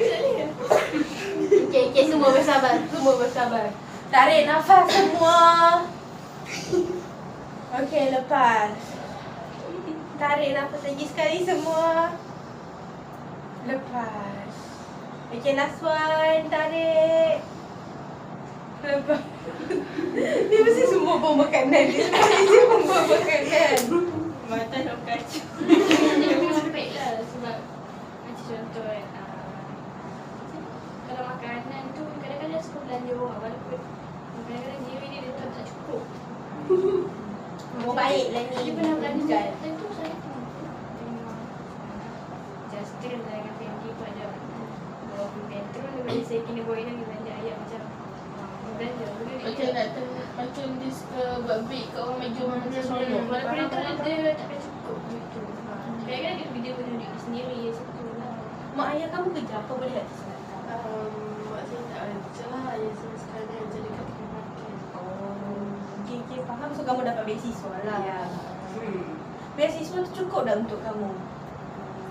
Okey, semua bersabar. Semua bersabar. Tarik nafas semua. Okey, lepas. Tarik nafas lagi sekali semua. Lepas. Okey, last one. Tarik. Lepas. Ni mesti semua bom makanan. Dia semua bom makanan. mata nak kacau. Dia memang baik lah sebab macam contoh kan kalau makanan tu kadang-kadang dia suka belanja orang walaupun kadang-kadang dia tahu tak cukup. Oh, baiklah ni. Dia pernah belanja tentu saya tu memang just still lah dengan family pun ada bawa petrol daripada saya kena bawa ini belanja ayam macam belanja Macam nak macam dia suka buat baik kat orang bagi orang macam seronok. walaupun dia takkan cukup duit tu. Kadang-kadang dia video benda duit sendiri situ lah. Mak ayah kamu kerja apa boleh tak kisah? Mak saya tak kerja lah. Ayah saya sekarang kerja dekat supermarket. Okey, faham. So kamu dapat beasiswa lah. Ya. Beasiswa tu cukup dah untuk kamu?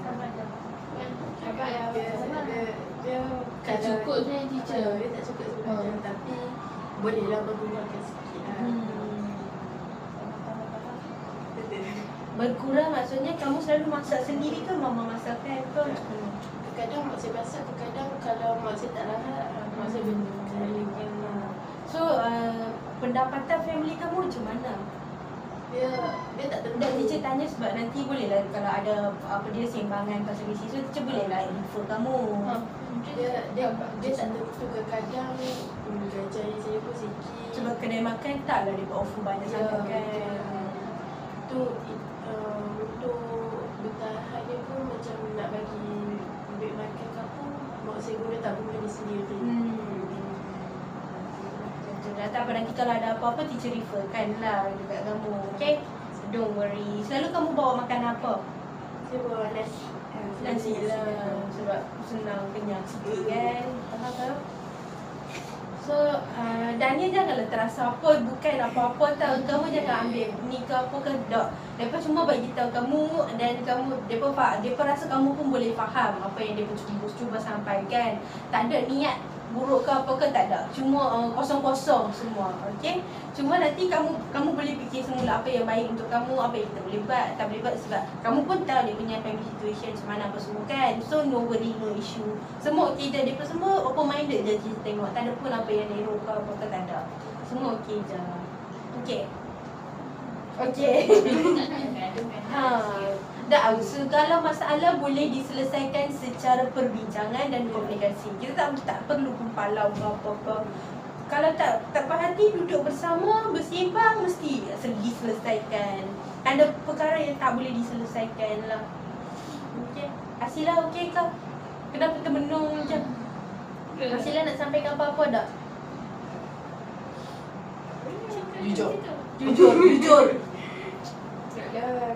Sama ada. Apa ya? Dia Tak cukup sebenarnya teacher. Dia tak cukup sebenarnya tapi bolehlah berkurangkan sikit lah. Berkurang maksudnya kamu selalu masak sendiri ke mama masakkan ke? Kadang mak saya masak, kadang kalau mak saya tak larat, mak saya beli. So pendapatan family kamu macam mana? Dia Dia tak tentu. Dan teacher tanya sebab nanti boleh lah kalau ada apa dia simbangan pasal misi, so teacher boleh lah refer kamu. Dia tak tentu ke kadang gaji saya pun sikit. Sebab kedai makan taklah dia offer banyak sangat kan. Tu untuk bertahan dia pun macam nak bagi duit makan ke apa, mak saya guna tabungan dia sendiri. Tak apa, nanti kalau ada apa-apa teacher refer kan lah dekat kamu. Okay? So, don't worry. Selalu kamu bawa makan apa? Saya bawa nasi. Nasi lah. Sebab senang kenyang sikit kan. Faham tak? So, Dania janganlah terasa apa, bukan apa-apa tau. Kamu jangan ambil ni ke apa ke, tak. Mereka cuma bagi tahu kamu dan kamu, mereka rasa kamu pun boleh faham apa yang mereka cuba sampaikan. Tak ada niat buruk ke apa ke, tak ada. Cuma kosong-kosong semua, okey? Cuma nanti kamu boleh fikir semula apa yang baik untuk kamu, apa yang kita boleh buat, tak boleh buat sebab kamu pun tahu dia punya family situation macam mana apa semua kan. So no worry, no issue. Semua okey je, dia semua open minded je kita tengok. Tak ada pun apa yang elok ke apa ke, tak ada. Semua okey je. Okey. Okey. Dah, segala masalah boleh diselesaikan secara perbincangan dan komunikasi. Kita tak perlu kumpalau ke apa-apa. Kalau tak puas hati, duduk bersama, bersembang, mesti diselesaikan. Ada perkara yang tak boleh diselesaikan lah. Okey. Asilah okey ke? Kenapa termenung macam? Asilah nak sampaikan apa-apa tak? Jujur.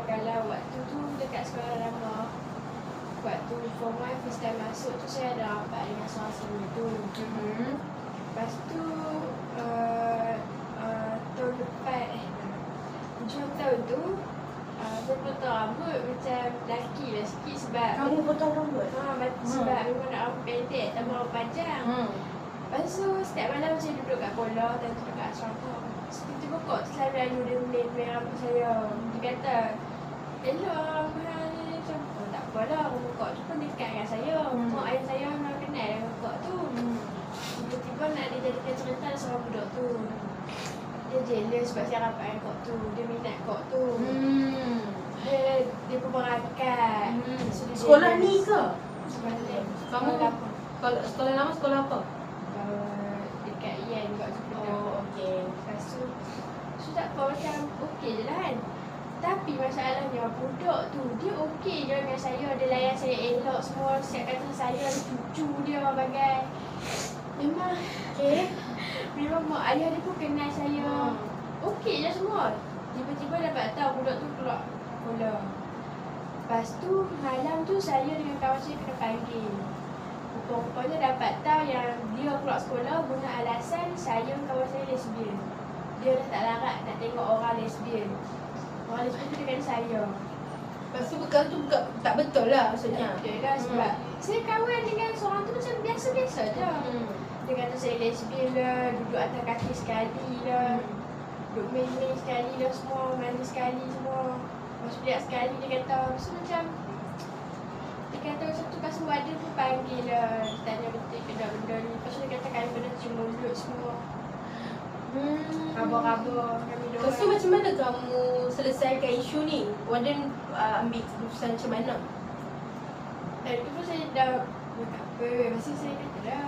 Kalau waktu tu dekat sekolah lama, waktu form 1 first time masuk tu saya ada rapat dengan seorang senior tu. Lepas tu tahun depan hujung tahun tu saya potong rambut macam lelaki lah sikit sebab Kamu potong rambut? sebab memang nak rambut pendek tambah rambut panjang. Lepas tu setiap malam saya duduk kat kolam dan duduk kat asrama. Tiba-tiba kok selalu lalu dia main rambut saya. Dia kata, elok rambut ni macam, tak apalah, rambut kok tu pun dekat dengan saya. Mak ayah saya memang kenal dengan kok tu. Tiba-tiba nak dia jadikan cerita seorang budak tu. Dia jealous sebab saya rapat dengan kok tu. Dia minat kok tu. Dia pun berakat. So, dia Sekolah jealous. ni ke? Sekolah ni. Kamu sekolah lama, sekolah apa? Dekat IAN juga sekolah. Oh, okey. Lepas tu tak apa, macam okey je lah kan. Tapi masalahnya budak tu, dia okey je dengan saya. Dia layan saya elok semua. Siap kata saya ada cucu dia apa bagai. Memang Okey. memang mak ayah dia pun kenal saya. Okey je semua. Tiba-tiba dapat tahu budak tu keluar sekolah. Lepas tu malam tu saya dengan kawan saya kena panggil. Rupanya dapat tahu yang dia keluar sekolah guna alasan saya kawan saya lesbian. Dia dah tak larat nak tengok orang lesbian. Orang lesbian tu dengan saya. Lepas tu perkara tu tak betul lah maksudnya. Betul lah sebab saya kawan dengan seorang tu macam biasa-biasa je. Dia kata saya lesbian lah, duduk atas kaki sekali lah. Duduk main-main sekali lah semua, mandi sekali semua. Masuk bilik sekali dia kata. So macam dia kata satu kasus wadah pun panggil lah. Tanya betul ke tak benda ni. Lepas tu dia kata kami benda cium mulut semua. Raba-raba kami dua. Lepas tu macam mana kamu selesaikan isu ni? Warden ambil keputusan macam mana? Dan tu pun saya dah buat apa. Masa saya kata dah,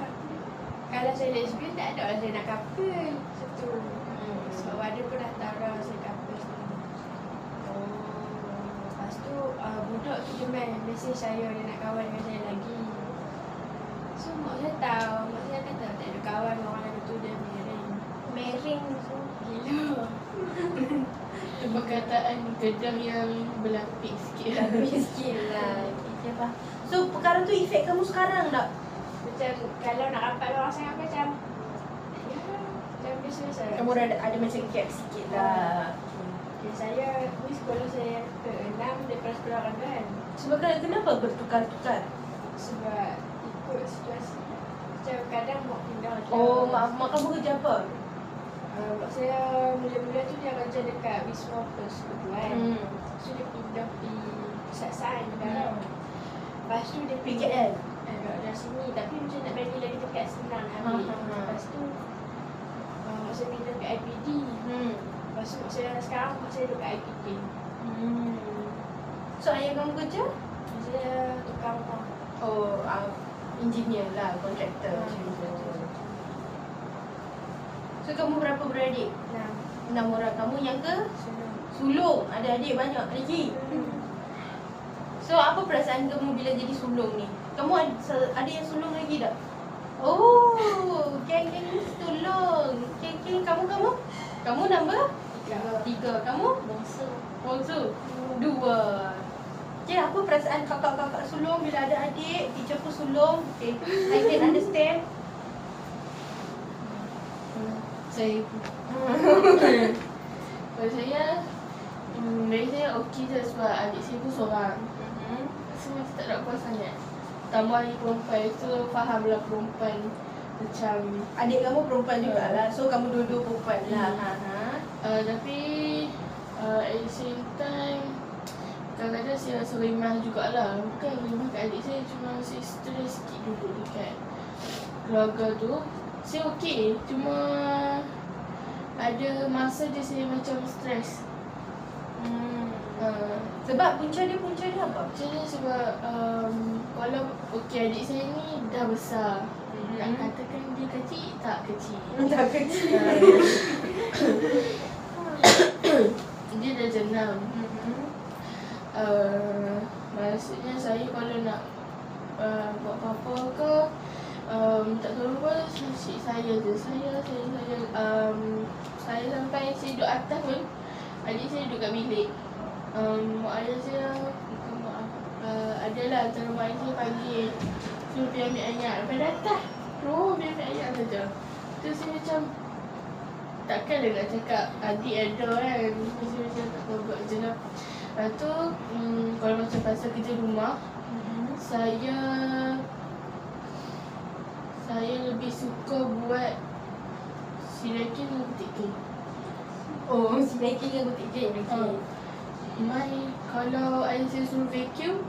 kalau saya lesbian tak ada lah saya nak couple. Satu. Sebab wadah pun dah tahu dah saya couple sebenarnya. Lepas tu budak tu dia main mesej saya, dia nak kawan dengan saya lagi. So mak saya tahu, mak saya kata tak ada kawan orang lain tu dia miring tu. Gila. Itu perkataan Kedah yang berlapis sikit. Tapi sikit lah. Okay, faham. So perkara tu efek kamu sekarang tak? Macam kalau nak rapat dengan orang sangat macam ya, macam biasa-biasa. Kamu ada macam gap sikit lah. Okay, saya ni sekolah saya ke-6 daripada sekolah rendah. Sebab kenapa bertukar-tukar? Sebab ikut situasi. Macam kadang mak pindah je. Oh, mak kamu kerja apa? Mak saya mula-mula tu dia kerja dekat Wisma Plus kebetulan. So dia pindah di Pusat Sains sekarang. Lepas tu dia PKL? Dari sini tapi macam nak bagi lagi dekat senang ambil. Lepas tu mak saya pindah ke IPD. Lepas tu mak saya sekarang mak saya duduk kat IPK. So ayah kamu kerja? Saya tukang rumah. Oh, engineer lah, kontraktor macam tu. So kamu berapa beradik? 6 orang. Kamu yang ke? Sulung. Ada adik banyak lagi. So apa perasaan kamu bila jadi sulung ni? Kamu ada yang sulung lagi tak? Oh, geng-geng ni sulung. Geng-geng kamu? Kamu nombor? 3. Kamu? Bongsu. 2. Okay, apa perasaan kakak-kakak sulung bila ada adik? Teacher pun sulung. Okay, I can understand. Saya Kalau saya bagi saya okey je sebab adik saya pun seorang. So macam tak nak puas sangat. Tambah lagi perempuan, so faham lah perempuan macam Adik kamu perempuan jugalah. So kamu dua-dua perempuan lah. tapi at the same time kadang-kadang saya rasa rimah jugalah. Bukan rimah kat adik saya, cuma saya stres sikit duduk dekat keluarga tu. Saya okey, cuma ada masa je saya macam stres. Sebab punca dia apa? Macam sebab kalau okey adik saya ni dah besar. Nak katakan dia kecil, tak kecil. Tak kecil. Dia dah jenam. Maksudnya saya kalau nak buat apa-apa ke minta tolong pun asyik saya je. Saya sampai saya duduk atas pun adik saya duduk kat bilik. Mak ayah saya adalah antara mak ayah saya panggil suruh pergi ambil ayat. Lepas datang terus pergi ambil ayat saja. Tu saya macam takkan dia nak cakap adik ada kan. Saya macam tak tahu buat je lah. Lepas tu kalau macam pasal kerja rumah, saya lebih suka buat silakin dengan butik kek. Oh, si baking dengan butik kek. Kalau ayah saya suruh vacuum,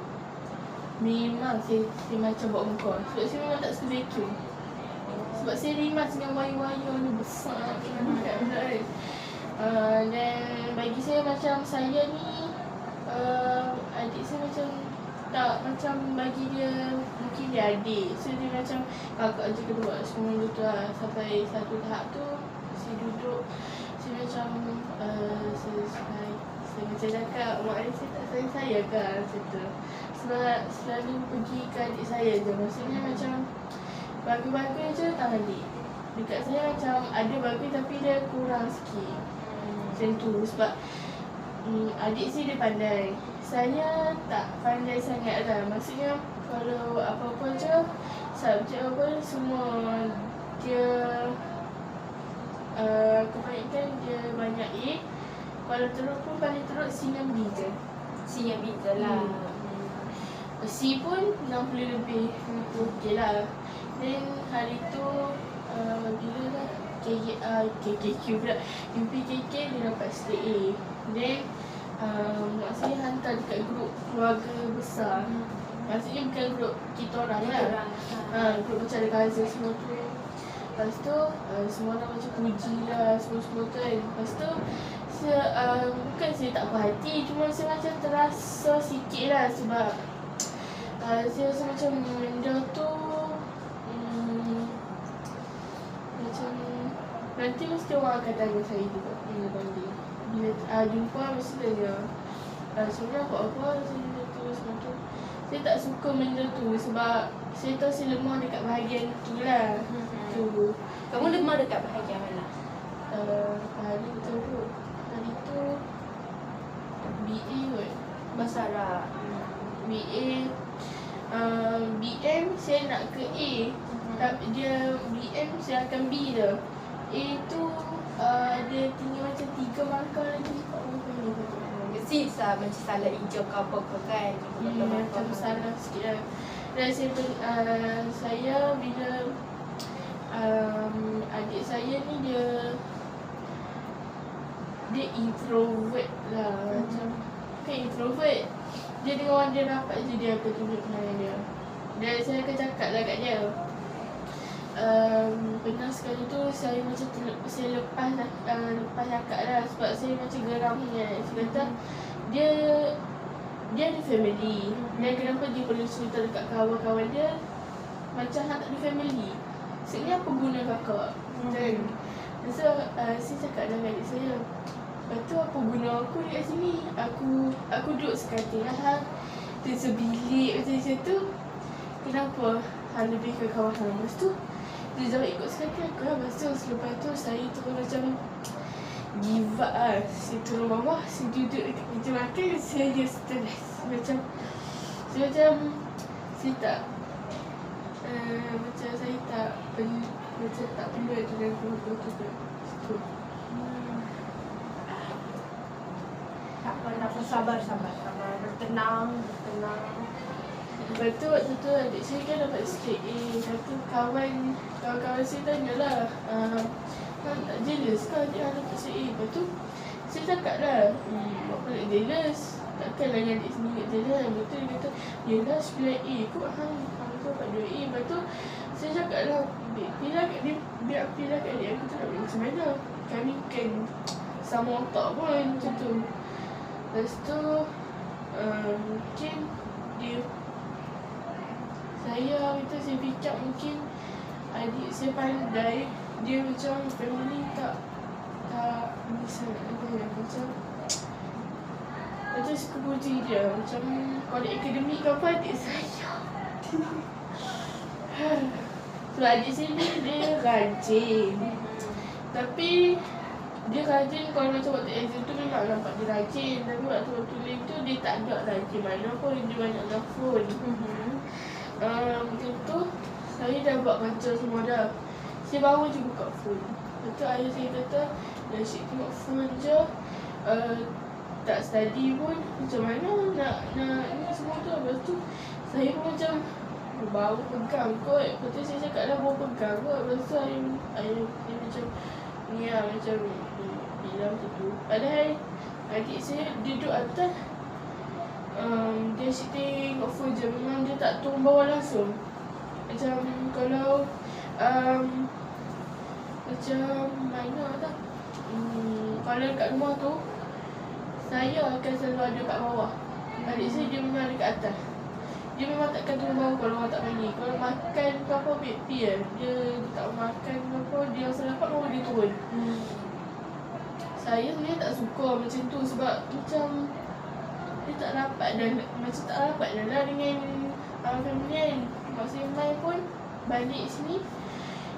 memang saya macam buat muka. Sebab saya memang tak suka vacuum. Sebab saya rimas dengan wayar-wayar ni besar kan. Dan bagi saya macam saya ni adik saya macam tak macam bagi dia mungkin dia adik. So dia macam kakak je kena buat semua benda tu lah. Sampai satu tahap tu saya duduk, saya macam saya macam cakap mak ayah saya tak sayang saya kan macam tu. Sebab selalu pergi ke adik saya je. Maksudnya macam bagus-bagus je tak adik. Dekat saya macam ada bagus tapi dia kurang sikit. Macam tu sebab adik saya dia pandai. Saya tak pandai sangat lah. Maksudnya kalau apa-apa je, subjek apa semua dia kebanyakan dia banyak A. Kalau teruk pun paling teruk C dan B je. C yang bit je lah. C pun 60 lebih. Okey lah. Then hari tu bila dah KKQ pula UPKK dia dapat straight A. Then mak saya hantar dekat grup keluarga besar. Maksudnya bukan grup kita orang lah. Grup macam ada cousin semua tu. Lepas tu semua orang macam puji lah semua-semua tu kan. Lepas tu bukan saya tak puas hati, cuma saya macam terasa sikit lah sebab saya rasa macam benda tu macam nanti mesti orang akan tanya saya juga bila jumpa mesti tanya sebenarnya apa-apa saya tu semua tu. Saya tak suka benda tu sebab saya tahu saya lemah dekat bahagian tu lah. Tu. Kamu lemah dekat bahagian mana? Hari tu BA kot. Basara. BA BM saya nak ke A. Tapi dia BM saya akan B dah. A tu dia tinggal macam 3 markah lagi. Mesti macam salah hijau ke apa ke kan. Macam salah sikit lah. Dan saya bila adik saya ni dia introvert lah. Macam bukan introvert. Dia dengan orang dia rapat je dia akan tunjuk kenangan dia. Dan saya akan cakap lah kat dia pernah sekali tu saya macam saya lepas cakap lah sebab saya macam geram kan. Saya kata dia ada family dan kenapa dia perlu cerita dekat kawan-kawan dia macam hang tak ada family. Sebenarnya apa guna kakak kan. So saya cakap dengan adik saya, lepas tu apa guna aku dekat sini, aku duduk sekatil lah hang tu sebilik macam tu, kenapa hang lebih ke kawan hang. Lepas tu dia jawab ikut sekatil aku lah. Lepas tu selepas tu saya terus macam give up lah. Saya turun bawah, saya duduk dekat meja makan, saya just stress macam saya tak macam saya tak perlu dengan keluarga tu situ. Tak apa, sabar, bertenang. Lepas tu waktu tu adik saya kan dapat straight A. Lepas tu kawan-kawan saya tanyalah, kan tak jealous ke adik hang dapat straight A? Lepas tu saya cakap lah, buat apa nak jealous? Takkanlah yang adik sendiri nak jealous. Lepas tu dia kata, yelah 9A kot hang tu dapat 2A. Lepas tu saya cakap lah, biar pilih kat adik aku tu nak buat macam mana. Kami kan sama otak pun macam tu. Lepas tu mungkin saya fikir mungkin adik saya pandai, dia macam family tak bisa nak macam suka puji dia, macam kalau akademik ke apa adik saya. So adik saya ni dia rajin, tapi dia rajin kalau macam waktu exam tu memang nampak dia rajin. Tapi waktu lain tu dia tak ada rajin mana pun, dia banyak nelfon. Macam tu saya dah buat baca semua dah. Saya baru je buka phone. Lepas tu ayah saya kata, dah asyik tengok phone je, tak study pun, macam mana nak ni semua tu. Lepas tu saya pun macam baru pegang kot. Lepas tu saya cakap dah baru pegang kot. Lepas tu ayah dia macam ni lah, macam bilang macam tu. Padahal adik saya dia duduk atas, dia asyik tengok phone je. Memang dia tak turun bawah langsung. Macam kalau macam mana tak, kalau dekat rumah tu saya akan selalu ada kat bawah. Adik saya dia memang dekat atas. Dia memang takkan turun bawah kalau orang tak panggil. Kalau makan ke apa, baby kan, dia tak makan ke apa, dia rasa dapat baru dia turun. Saya sebenarnya tak suka macam tu sebab macam dia tak rapat dah, macam tak rapat dah lah dengan family kan. Masa yang main pun balik sini,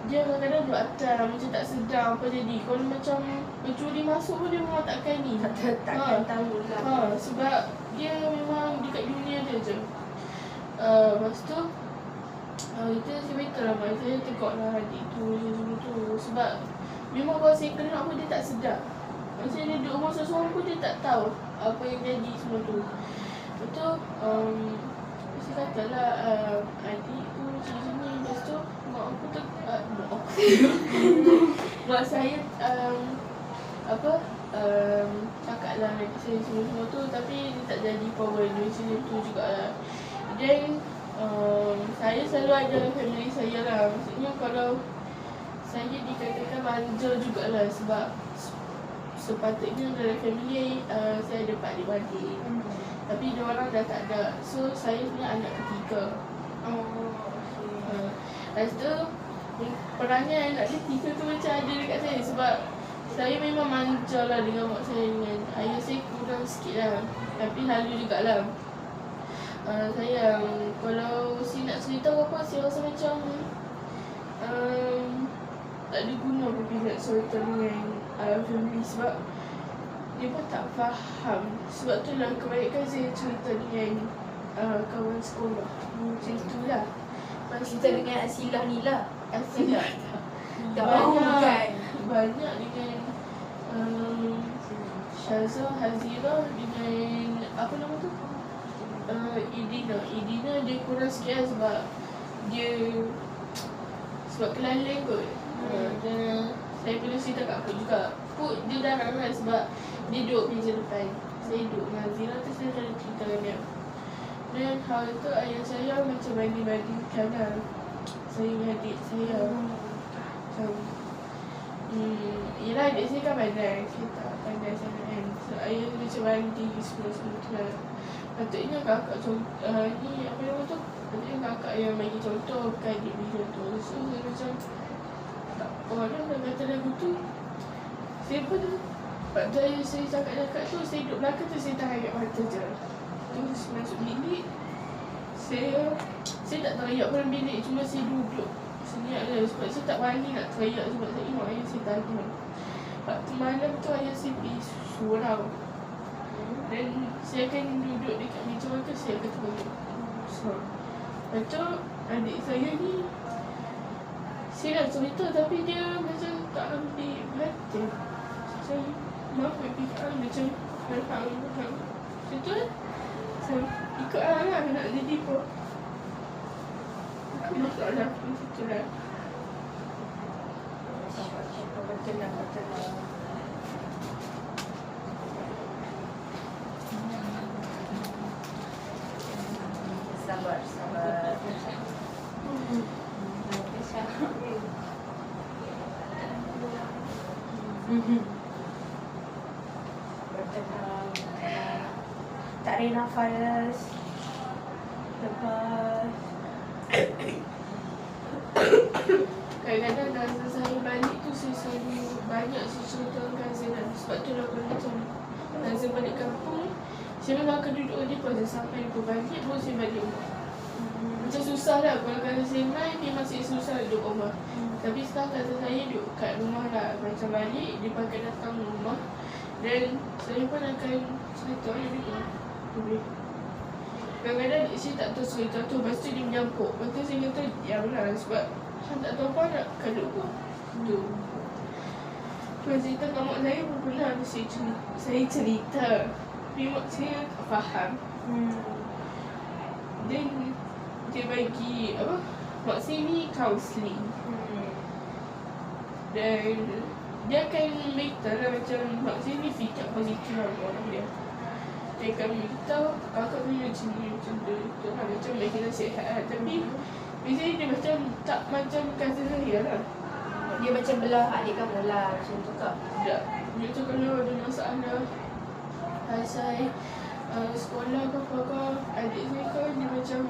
dia kadang-kadang duduk atas, macam tak sedar apa jadi. Kalau macam mencuri masuk pun dia memang takkan ni. Takkan tahu lah. Sebab dia memang dekat dunia dia je. Lepas tu kita saya betul lah, saya tegak lah adik tu macam tu. Sebab memang kalau saya kena pun dia tak sedar. Macam dia duduk rumah seorang pun dia tak tahu apa yang jadi semua tu. Lepas tu saya katalah adik tu macam ni. Lepas tu mak aku tu mak saya cakap lah adik saya semua tu, tapi dia tak jadi power dia macam tu jugalah. Dan saya selalu ada family saya lah. Maksudnya kalau saya dikatakan manja jugalah sebab sepatutnya dalam family saya ada pak adik-beradik. Tapi dia orang dah tak ada. So saya sebenarnya anak ketiga. Lepas tu perangai anak ketiga tu macam ada dekat saya. Sebab saya memang manja lah dengan mak saya, dengan ayah saya kurang sikit lah. Tapi halu jugalah. Saya kalau saya nak cerita apa, saya rasa macam tak ada guna pun nak cerita dengan family sebab dia pun tak faham. Sebab tu lah kebanyakan saya cerita dengan kawan sekolah. Macam tu lah. Cerita dengan Asilah ni lah. Asilah Tak mahu bukan. Banyak dengan Syazah, Hazira, dengan apa nama tu? Idina dia kurang sikit lah sebab dia kelaleng kot. Dan saya perlu cerita kat Put juga. Put dia dah ramai sebab dia duduk meja depan. Saya duduk dengan Hazira tu, saya dah cerita dengan dia. Dan hal tu ayah saya macam banding-bandingkan lah. saya dengan adik saya. Macam yelah adik saya kan pandai, saya tak pandai sangat kan. So ayah dia macam banding semua tu lah. Patutnya kakak ni apa nama tu, patutnya kakak yang bagi contoh, bukan adik bagi contoh. So saya macam tak apa lah nak kata lagu tu. Saya pun pada saya cakap tu, saya duduk belakang tu, saya tahan kat mata je. Terus masuk bilik, saya tak teriak pun bilik, cuma saya duduk senyap je. Sebab saya tak berani nak teriak sebab saya ingat ayah saya tahan. Waktu malam tu ayah saya pergi surau. Dan saya akan duduk dekat meja makan, saya akan teriak. So, lepas tu adik saya ni, saya nak cerita tapi dia macam tak ambil perhatian. Macam maaf fikir macam faham. Betul? So, ikut lah nak jadi apa. Aku masalah macam lah. Betul lah. Sabar. Bertenang. Tarik nafas. Lepas. Kadang-kadang dah saya balik tu, saya selalu banyak ceritakan Zainab. Sebab tu lah kalau macam saya balik kampung, saya memang akan duduk di pos sampai dia balik, baru saya balik rumah. Macam susah lah, kalau saya main, dia masih susah duduk rumah. Tapi sekarang kata saya duduk kat rumah lah. Macam balik, dia pakai datang rumah. Dan saya pun akan cerita dia tu. Kadang-kadang saya tak tahu cerita tu, lepas tu dia menyampuk. Lepas tu saya kata, diam lah sebab saya tak tahu apa nak kaduk pun. Tu. Lepas cerita kat mak saya pun pernah saya cerita. Tapi mak saya tak faham. Dan dia bagi apa? Mak saya ni counselling. Dan dia akan beritahu lah macam mak saya ni fikir positif lah orang dia. Dia akan beritahu kakak ni macam ni, macam tu lah. Macam bagi nasihat lah. Tapi biasanya dia macam tak macam kata saya lah. Dia macam belah adik kamu lah, macam tu kak. Tak. Dia tu kalau ada masalah pasal sekolah ke apa-apa, adik saya kan dia macam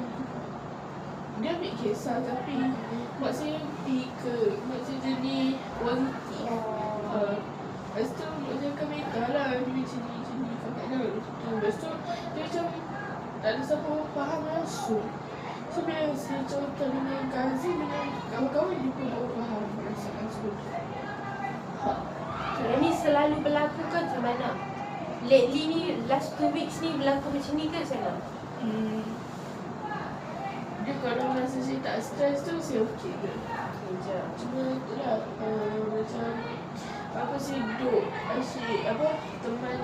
dia ambil kisah tapi mak saya fikir, mak saya jadi positif. Lepas tu mak saya akan beritahu lah dia macam ni kakak dia macam tu. Lepas tu dia macam tak ada siapa faham langsung. So bila saya contoh dengan Kazi, dengan kawan-kawan dia pun baru faham perasaan semua. Ini selalu berlaku ke macam mana? Lately ni, last 2 weeks ni berlaku macam ni ke macam mana? Dia kalau rasa saya tak stres tu, saya okey ke. Okay je. Cuma tu lah, macam apa saya duduk asyik apa, teman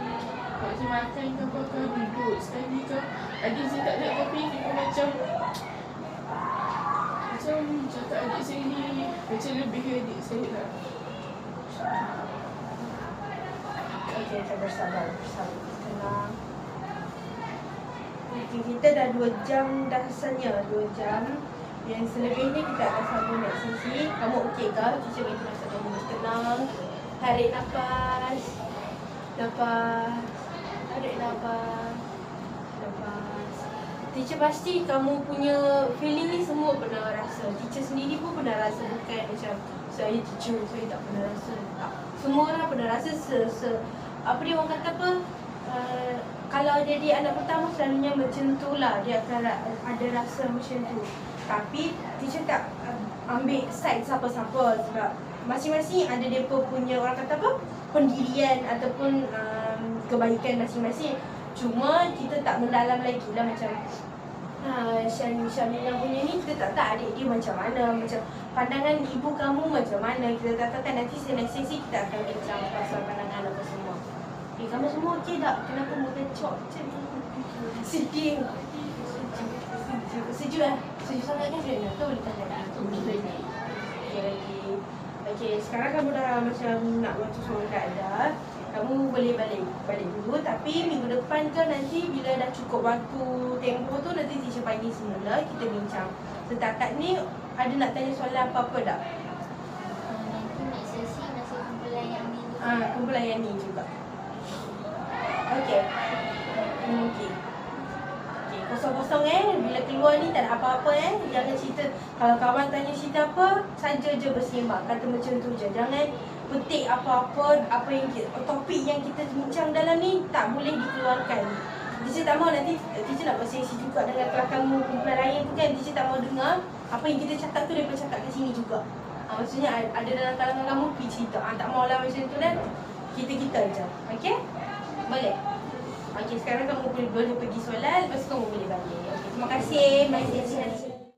waktu makan ke apa ke, duduk sekali ke. Adik saya tak ada tapi dia pun macam cakap adik saya ni macam lebih ke adik saya lah. Okay, saya bersabar. Tenang. Kita dah 2 jam dah rasanya, 2 jam. Yang selebihnya kita akan sambung next sesi. Kamu okey ke? Teacher bagi masa kamu tenang. Tarik nafas. Lepas. Tarik nafas. Lepas. Teacher pasti kamu punya feeling ni semua pernah rasa. Teacher sendiri pun pernah rasa, bukan macam saya teacher, saya tak pernah rasa. Tak. Semua orang pernah rasa apa dia orang kata apa? Kalau jadi anak pertama selalunya macam tu lah. Dia akan ada rasa macam tu. Tapi teacher tak ambil side siapa-siapa sebab masing-masing ada dia punya orang kata apa? Pendirian ataupun kebaikan masing-masing. Cuma kita tak mendalam lagi lah macam Syamina punya ni kita tak tahu adik dia macam mana, macam pandangan ibu kamu macam mana. Kita tak tahu kan nanti next sesi kita akan bincang pasal pandangan apa semua. Kamu semua okey tak? Kenapa muka cok macam ni? Sedih. Sejuk lah. Sejuk sangat kan Fiona? Kau boleh tahan lagi. Okey lagi. Okey, sekarang kamu dah macam nak waktu semua keadaan. Kamu boleh balik dulu. Tapi minggu depan ke nanti bila dah cukup waktu tempoh tu, nanti teacher panggil semula, kita bincang. Setakat ni ada nak tanya soalan apa-apa tak? Nanti next sesi masa kumpulan yang ni. Kumpulan yang ni juga. Okey. Okey. Okey, kosong-kosong bila keluar ni tak ada apa-apa Jangan cerita. Kalau kawan tanya cerita apa, saja je bersembang. Kata macam tu je. Jangan petik apa-apa, topik yang kita bincang dalam ni tak boleh dikeluarkan. Teacher tak mahu nanti teacher nak bersesi juga dengan kelakar kumpulan lain tu kan. Teacher tak mahu dengar apa yang kita cakap tu daripada cakap kat sini juga. Maksudnya ada dalam kalangan kamu pergi cerita. Tak maulah macam tu dan kita je. Okey? Boleh? Okey, sekarang kamu boleh pergi solat, lepas tu kamu boleh balik. Okey, terima kasih. Mari